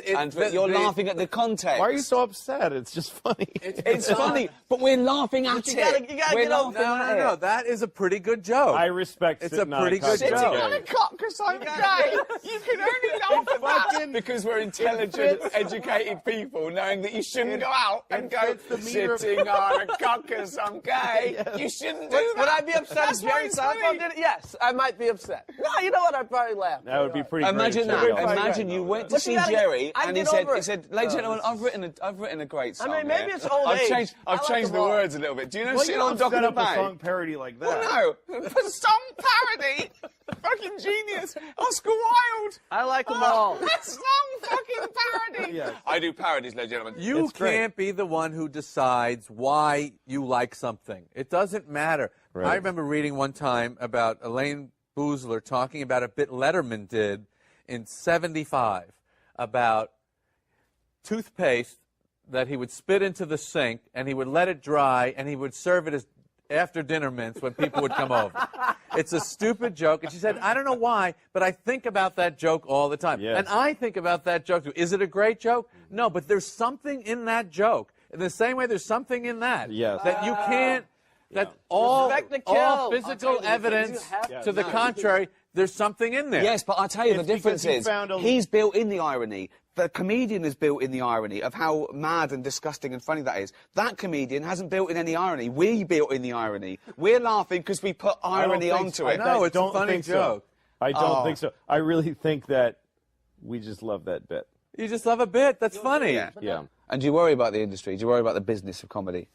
You're laughing at the context. Why are you so upset? It's just funny. It's funny, but we're laughing at it. You gotta get over. No. That is a pretty good joke. I respect. It's a pretty good joke. Sitting on a cock 'cause I'm gay. You can only laugh at that because we're intelligent, educated people, knowing that you shouldn't go out and go sitting on a cock 'cause I'm gay. Yes. You shouldn't do that. Would I be upset if Jerry Seinfeld did it? Yes, I might be upset. No, you know what? I'd probably laugh. That would be pretty. Imagine great. that. Imagine you went to see Jerry and he said, "Ladies and gentlemen, I've written a great song." I mean, maybe it's old age. I've changed the words a little bit. Do you know sitting on Dock Dock of the Bay? A song parody like that. Well, no, a song parody. Fucking genius. Oscar Wilde. I like them all. A song fucking parody. Yes. I do parodies, ladies and gentlemen. You can't be the one who decides why you like something. It doesn't matter. Right. I remember reading one time about Elaine Boozler talking about a bit Letterman did in '75 about toothpaste that he would spit into the sink and he would let it dry and he would serve it as after dinner mints when people would come over. It's a stupid joke. And she said, I don't know why, but I think about that joke all the time. Yes. And I think about that joke too. Is it a great joke? No, but there's something in that joke. In the same way there's something in that. Yes. That you can't, that all physical evidence to the contrary, there's something in there. Yes, but I'll tell you the difference is he's built in the irony. The comedian is built in the irony of how mad and disgusting and funny that is. That comedian hasn't built in any irony. We built in the irony. We're laughing because we put irony onto it. No, it's a funny joke. I don't think so. I really think that we just love that bit. You just love a bit. That's funny. Yeah. And do you worry about the industry? Do you worry about the business of comedy?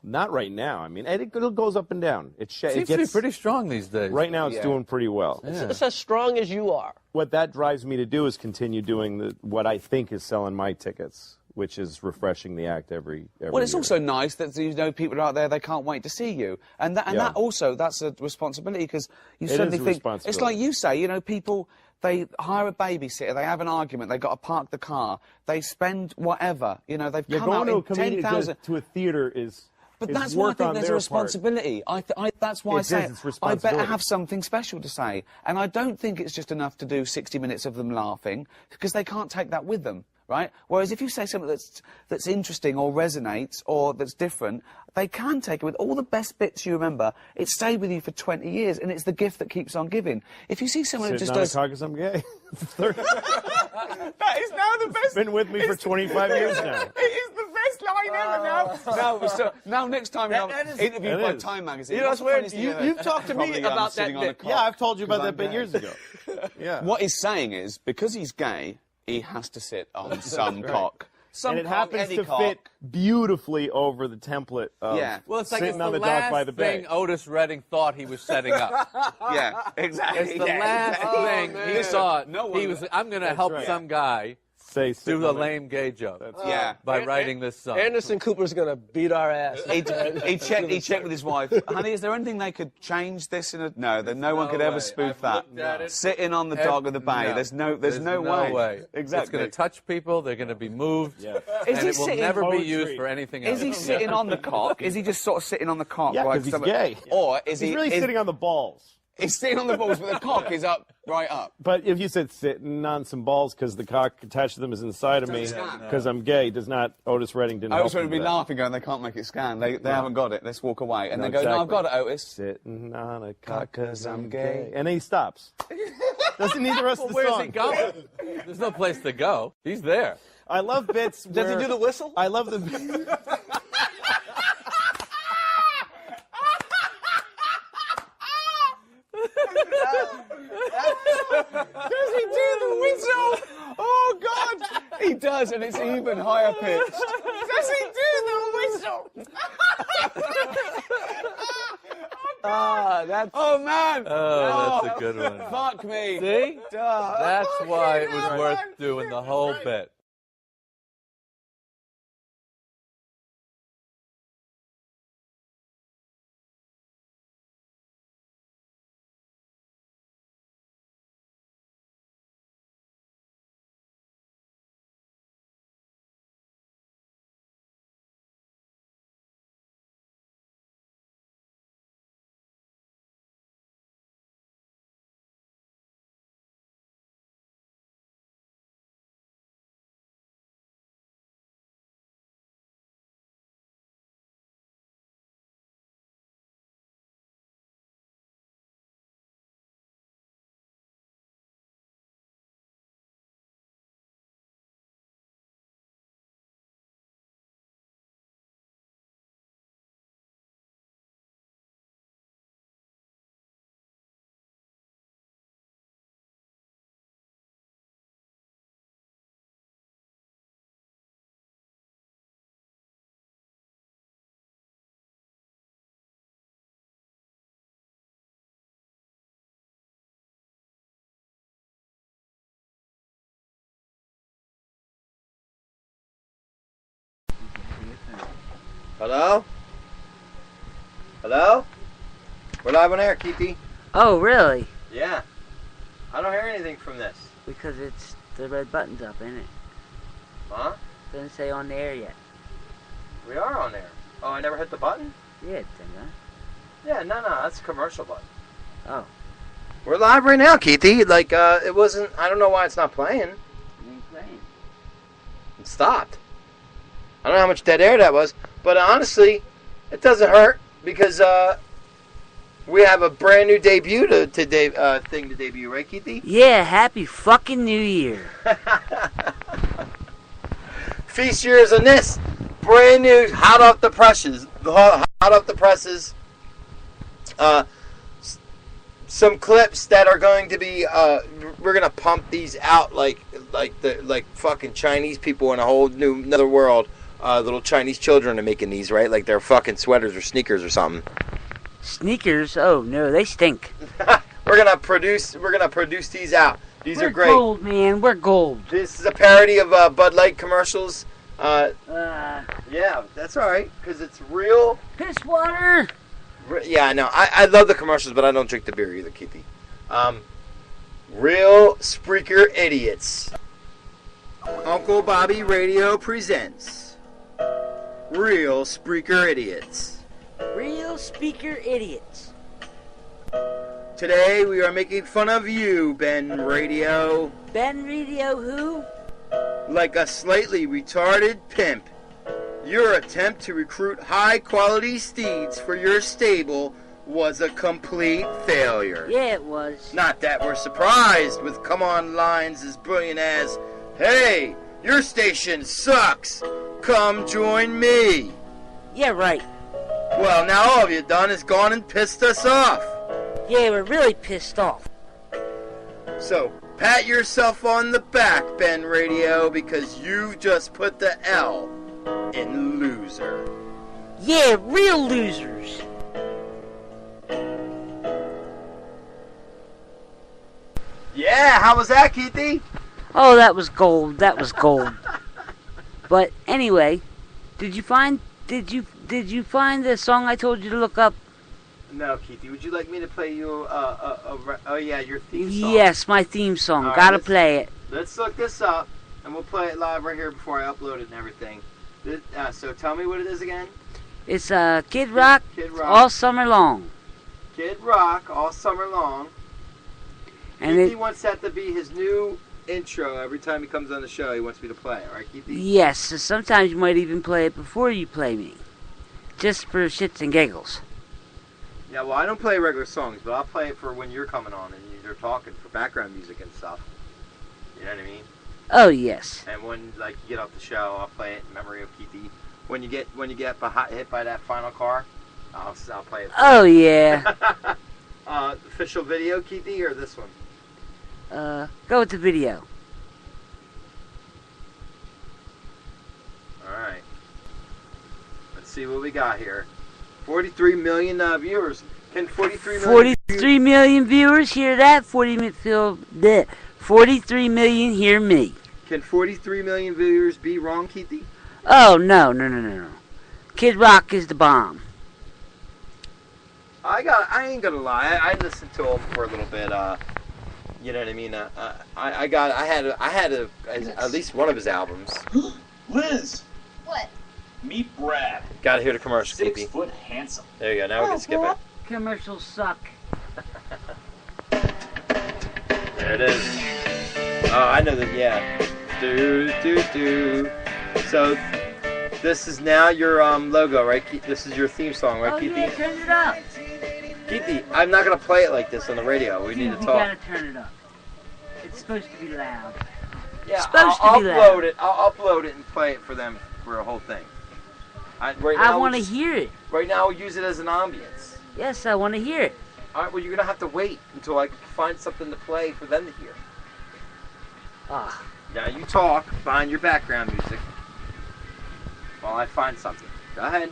Not right now. I mean, it goes up and down. It seems gets to be pretty strong these days. Right now, it's doing pretty well. Yeah. It's as strong as you are. What that drives me to do is continue doing what I think is selling my tickets, which is refreshing the act every Well, it's year. also nice that people are out there, they can't wait to see you. And that also, that's a responsibility because you suddenly think, it's like you say, people, they hire a babysitter, they have an argument, they've got to park the car, they spend whatever, they've come out in 10,000... to a theater is... But that's why I think there's a responsibility. That's why I say I better have something special to say. And I don't think it's just enough to do 60 minutes of them laughing, because they can't take that with them, right? Whereas if you say something that's interesting or resonates or that's different, they can take it with all the best bits you remember. It stayed with you for 20 years, and it's the gift that keeps on giving. If you see someone who just does... I'm gay. That is now the best... It's been with me for 25 years now. It is the best line I remember now. No, next time you're interviewed by Time Magazine. You know, that's weird. You've talked to me about that bit. Yeah, I've told you about that bit years ago. Yeah. What he's saying is, because he's gay, he has to sit on some cock. And it happens to fit beautifully over the template of well, it's like sitting it's on the the dock by last the thing bay. Otis Redding thought he was setting up. Yeah, exactly. It's the last thing he thought. He was. I'm going to help right. some guy do a lame gay joke. By writing this song. Anderson Cooper's going to beat our ass. He checked with his wife. Honey, is there anything they could change this in a... No, no one could ever spoof that. Sitting on the dock of the bay. No. There's no way. Exactly. It's going to touch people. They're going to be moved. Is and he it will never be used for anything else. Is he sitting on the cock? Is he just sort of sitting on the cock? Yeah, because he's gay. Or is He's really sitting on the balls. He's sitting on the balls, but the cock is up, right up. But if you said sitting on some balls because the cock attached to them is inside of me because I'm gay, does not Otis Redding didn't help Otis would be laughing, going, they can't make it scan. They haven't got it. Let's walk away. And they go, no, I've got it, Otis. Sitting on a cock because I'm gay. And then he stops. Doesn't need the rest of the where's song. he going? There's no place to go. He's there. I love bits Does he do the whistle? I love the... Does he do the whistle? Oh, God! He does, and it's even higher pitched. Does he do the whistle? That's... Oh, man! Oh, that's a good one. Fuck me. See? That's why it was man. worth doing the whole bit. Hello? Hello? We're live on air, Keithy. Oh, really? Yeah. I don't hear anything from this. Because it's the red button's up, isn't it? Huh? Doesn't say on the air yet. We are on air. Oh, I never hit the button? Yeah, it's in there. Yeah, no, that's a commercial button. Oh. We're live right now, Keithy. Like, it wasn't... I don't know why it's not playing. It ain't playing. It stopped. I don't know how much dead air that was, but honestly, it doesn't hurt because we have a brand new debut thing to debut, right, Keithy? Yeah, happy fucking New Year. Feast years on this brand new, hot off the presses, some clips that are going to be. We're gonna pump these out like fucking Chinese people in a whole another world. Little Chinese children are making these, right? Like they're fucking sweaters or sneakers or something. Sneakers? Oh no, they stink. We're gonna produce these out. These are great. We're gold, man. We're gold. This is a parody of Bud Light commercials. Yeah, that's all right because it's real piss water. Yeah, I know. I love the commercials, but I don't drink the beer either, Keithy. Real Spreaker idiots. Uncle Bobby Radio presents Real Spreaker Idiots. Real Speaker Idiots. Today we are making fun of you, Ben Radio. Ben Radio who? Like a slightly retarded pimp. Your attempt to recruit high-quality steeds for your stable was a complete failure. Yeah, it was. Not that we're surprised with come-on lines as brilliant as, "Hey, Your station sucks. Come join me. Yeah, right. Well, now all of you done is gone and pissed us off. Yeah, we're really pissed off. So, pat yourself on the back, Ben Radio, because you just put the L in loser. Yeah, real losers. Yeah, how was that, Keithy? Oh, that was gold. That was gold. But anyway, did you find the song I told you to look up? No, Keithy. Would you like me to play you your theme song? Yes, my theme song. All right, Gotta play it. Let's look this up, and we'll play it live right here before I upload it and everything. So tell me what it is again. It's Kid Rock, Kid Rock. All Summer Long. Kid Rock, All Summer Long. And Keithy wants that to be his new intro every time he comes on the show. He wants me to play it, right, Keithy? Yes, so sometimes you might even play it before you play me. Just for shits and giggles. Yeah, well, I don't play regular songs, but I'll play it for when you're coming on and you're talking for background music and stuff. You know what I mean? Oh, yes. And when you get off the show, I'll play it in memory of Keithy. When you get hit by that final car, I'll play it. Oh, yeah. Official video, Keithy, or this one? Go with the video. Alright. Let's see what we got here. 43 million viewers. Can 43 million viewers hear that? 43 million hear me. Can 43 million viewers be wrong, Keithy? Oh, no. Kid Rock is the bomb. I ain't gonna lie. I listened to him for a little bit. You know what I mean? I had at least one of his albums. Liz. What? Meet Brad. Gotta hear the commercial, Keithy. 6 foot handsome. There you go. Now we can skip it. Commercials suck. There it is. Oh, I know that. Yeah. Do. So this is now your logo, right? This is your theme song, right, Keithy? Yeah, turn it up. Keithy, I'm not gonna play it like this on the radio. We need to talk. You gotta turn it up. It's supposed to be loud. Yeah, I'll upload it. I'll upload it and play it for them for a whole thing. I want to hear it. Right now, we'll use it as an ambience. Yes, I want to hear it. All right, well, you're gonna have to wait until I find something to play for them to hear. Now you talk. Find your background music while I find something. Go ahead.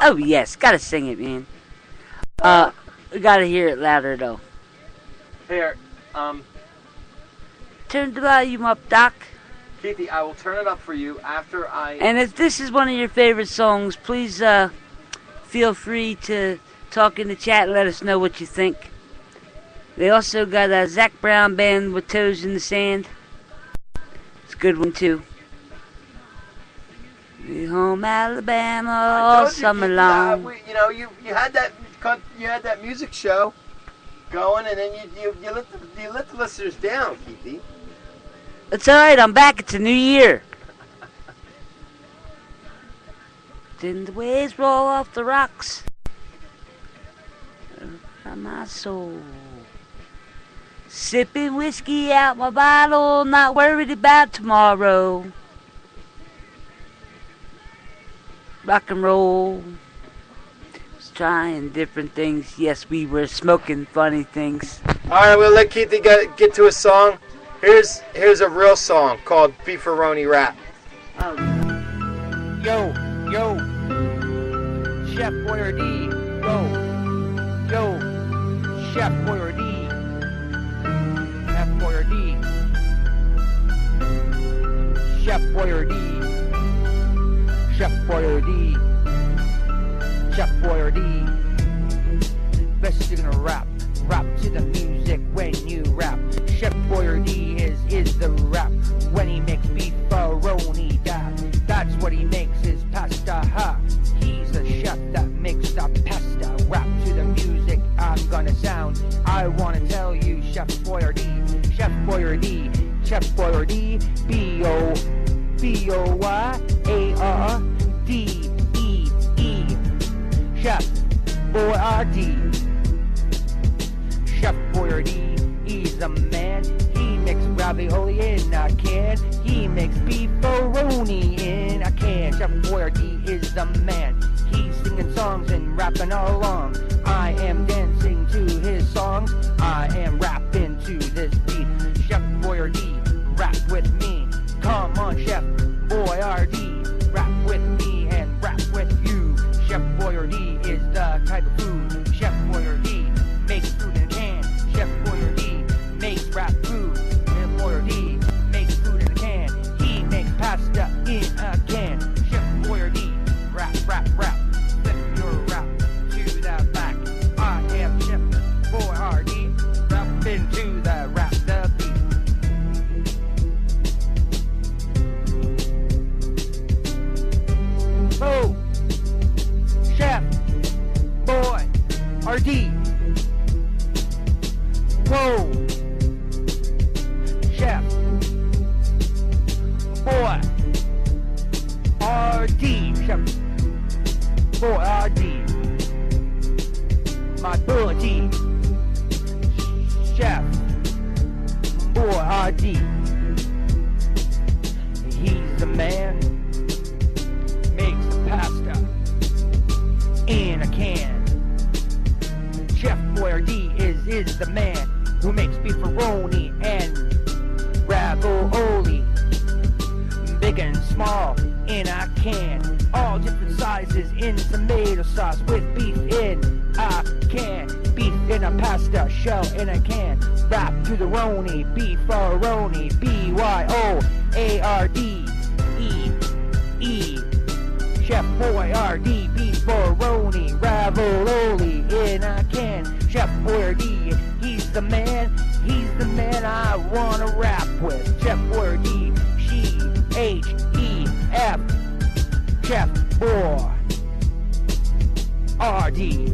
Oh yes, gotta sing it, man. We gotta hear it louder though. Here, turn the volume up, Doc. Keithy, I will turn it up for you after I. And if this is one of your favorite songs, please feel free to talk in the chat and let us know what you think. They also got a Zac Brown band with Toes in the Sand. It's a good one too. Be home Alabama all summer long. You had that music show going, and then you let the listeners down, Keithy. It's all right. I'm back. It's a new year. Then the waves roll off the rocks from my soul. Sipping whiskey out my bottle, not worried about tomorrow. Rock and roll. Was trying different things. Yes, we were smoking funny things. All right, we'll let Keithy get to a song. Here's a real song called Beefaroni Rap. Oh. Yo, Chef Boyardee, yo, Chef Boyardee, Chef Boyardee, Chef Boyardee, Chef Boyardee, Chef Boyardee. Best you're gonna rap to the music when you rap. Chef Boyardee is the rap when he makes beefaroni. That's what he makes his pasta. Ha! He's a chef that makes the pasta. Rap to the music I'm gonna sound. I wanna tell you, Chef Boyardee, Chef Boyardee, Chef Boyardee, B-O-Y-A-R-D-E-E, Chef Boyardee. Chef Boyardee, he's a man. He makes ravioli in a can. He makes beefaroni in a can. Chef Boyardee is the man. He's singing songs and rapping all along. I am dancing to his songs. I am rapping to this beat. Chef Boyardee, rap with me. Come on, Chef Boyardee, rap with me and rap with you. Chef Boyardee is the type of food. Chef Boyardee makes food in a can. Chef Boyardee makes rap food. Chef Boyardee makes food in a can. He makes pasta in a can. Chef Boyardee, rap, rap, rap. Flip your rap to the back. I am Chef Boyardee, rapping to the rap the beat. Oh, Chef Boyardee. Whoa, Chef Boyardee. Chef Boyardee. My Boyardee. Chef Boyardee. He's the man. Makes the pasta in a can. Chef Boyardee is the man who makes beefaroni and ravioli, big and small in a can. All different sizes in tomato sauce with beef in a can. Beef in a pasta shell in a can. Wrap to the roni, beefaroni, B-Y-O-A-R-D-E-E. Chef Boyardee, beefaroni, ravioli in a can. Chef Boyardee, he's the man I wanna rap with. Chef Boyardee, C-H-E-F. Chef Boyardee.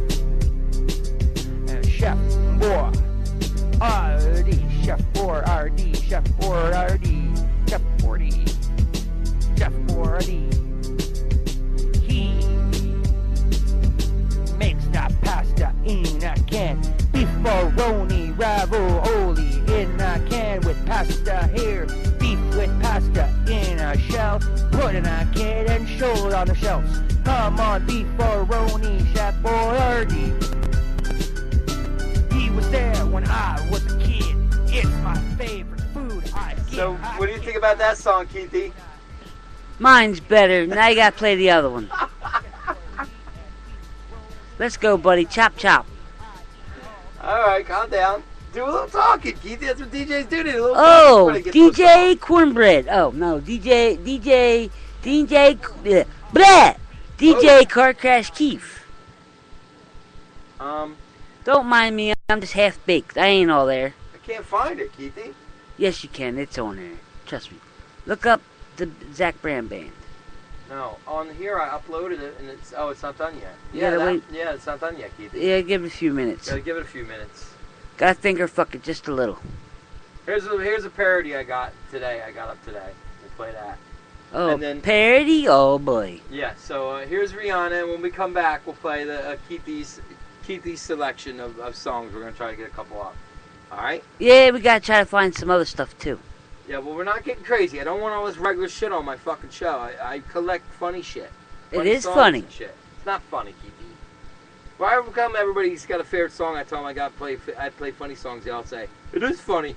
Chef Boyardee, Chef Boyardee, Chef Boyardee, Chef Boyardee, Chef Boyardee. He makes that pasta in a can. Beefaroni, ravioli in a can with pasta here. Beef with pasta in a shell. Put in a can and show it on the shelves. Come on, beefaroni, Chef Boyardee. He was there when I was a kid. It's my favorite food. So, what do you think about that song, Keithy? Mine's better. Now you gotta play the other one. Let's go, buddy. Chop, chop. All right, calm down. Do a little talking, Keithy. That's what DJs do. They do a little Oh, talking. DJ Cornbread. Oh, no. DJ Car Crash Keith. Don't mind me. I'm just half-baked. I ain't all there. I can't find it, Keithy. Yes, you can. It's on there. Trust me. Look up the Zach Brand Band. No, on here I uploaded it, and it's not done yet. Yeah, it's not done yet, Keithy. Yeah, give it a few minutes. Gotta give it a few minutes. Gotta finger fuck it just a little. Here's a parody I got today. I got up today. We'll play that. Oh, and then, parody? Oh, boy. Yeah, so here's Rihanna, and when we come back, we'll play the Keithy's selection of songs. We're going to try to get a couple up. All right? Yeah, we got to try to find some other stuff, too. Yeah, well, we're not getting crazy. I don't want all this regular shit on my fucking show. I collect funny shit. It is funny. Shit. It's not funny, Keithy. Why come everybody's got a favorite song? I tell them I play funny songs. They all say, it is funny.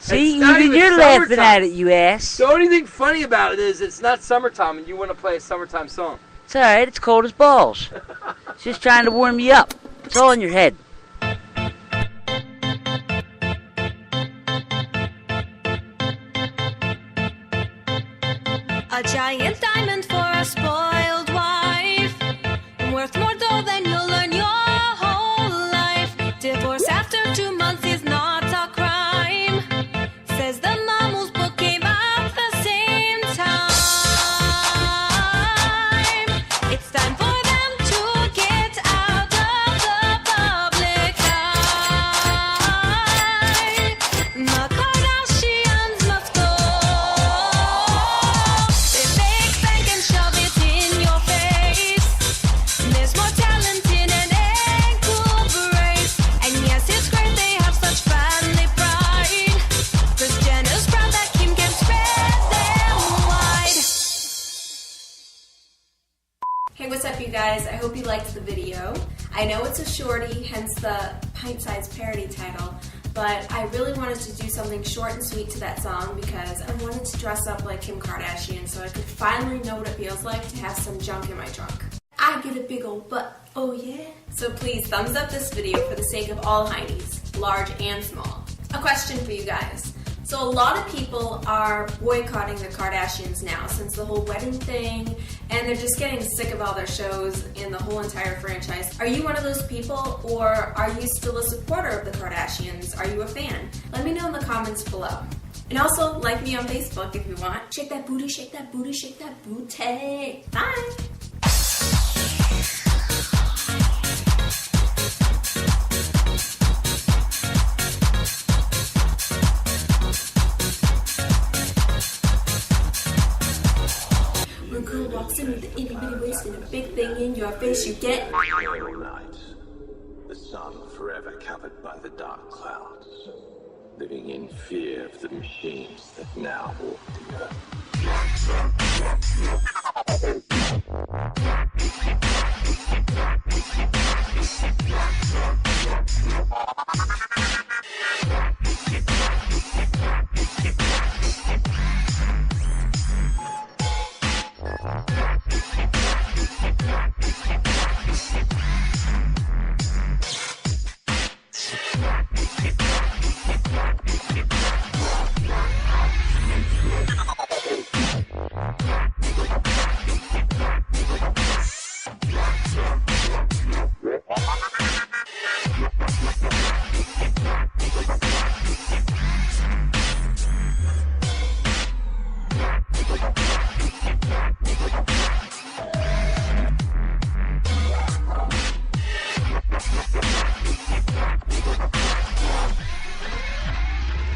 See, even you're laughing at it, you ass. The only thing funny about it is it's not summertime and you want to play a summertime song. It's alright, it's cold as balls. It's just trying to warm you up. It's all in your head. A giant diamond for a spoiled wife, worth more dough than you'll earn your whole life. Divorce after 2 months is not a crime, says the mom whose book came out the same time. It's time for them to get out of the public eye. The Kardashians must go. They make hope you liked the video. I know it's a shorty, hence the pint-sized parody title, but I really wanted to do something short and sweet to that song because I wanted to dress up like Kim Kardashian so I could finally know what it feels like to have some junk in my trunk. I get a big old butt, oh yeah? So please thumbs up this video for the sake of all heinies, large and small. A question for you guys. So a lot of people are boycotting the Kardashians now since the whole wedding thing, and they're just getting sick of all their shows and the whole entire franchise. Are you one of those people, or are you still a supporter of the Kardashians? Are you a fan? Let me know in the comments below. And also, like me on Facebook if you want. Shake that booty, shake that booty, shake that booty. Bye! Walks in with the itty bitty waist and a big thing in your face, you get All night, the sun forever covered by the dark clouds, living in fear of the machines that now walk the earth.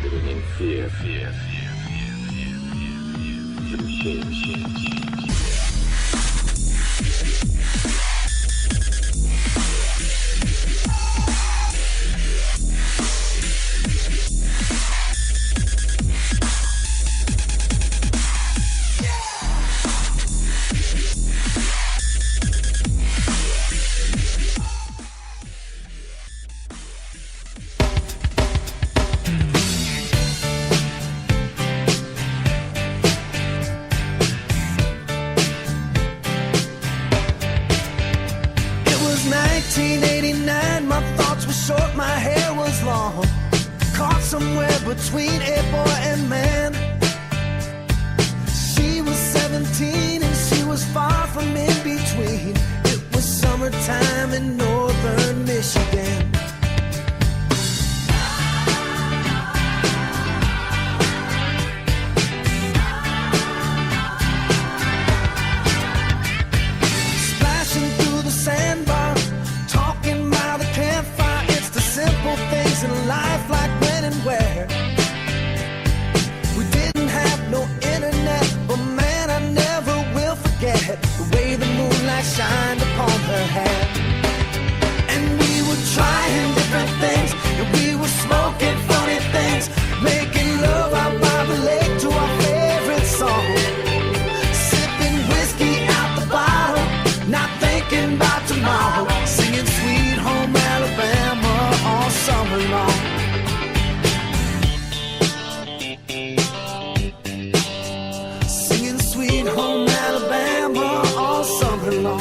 Living in fear, fear, fear, fear, fear, fear, fear, the machines. It was 1989, my thoughts were short, my hair was long, caught somewhere between a boy and man. She was 17 and she was far from in between. It was summertime in northern Michigan. Splashing through the sandbar, talking by the campfire. It's the simple things in life, like when and where. We didn't have no internet, but man, I never will forget the way the moonlight shined upon her hair. And we were trying different things, and we were smoking funny things, making love out by the lake to our favorite song, sipping whiskey out the bottle, not thinking about tomorrow, singing Sweet Home Alabama all summer long. Singing Sweet Home Alabama all summer long.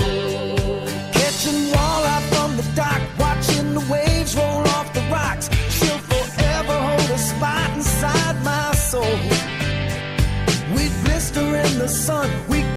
Catching walleye from the dock, watching the waves roll off the rocks. She'll forever hold a spot inside my soul. We'd blister in the sun.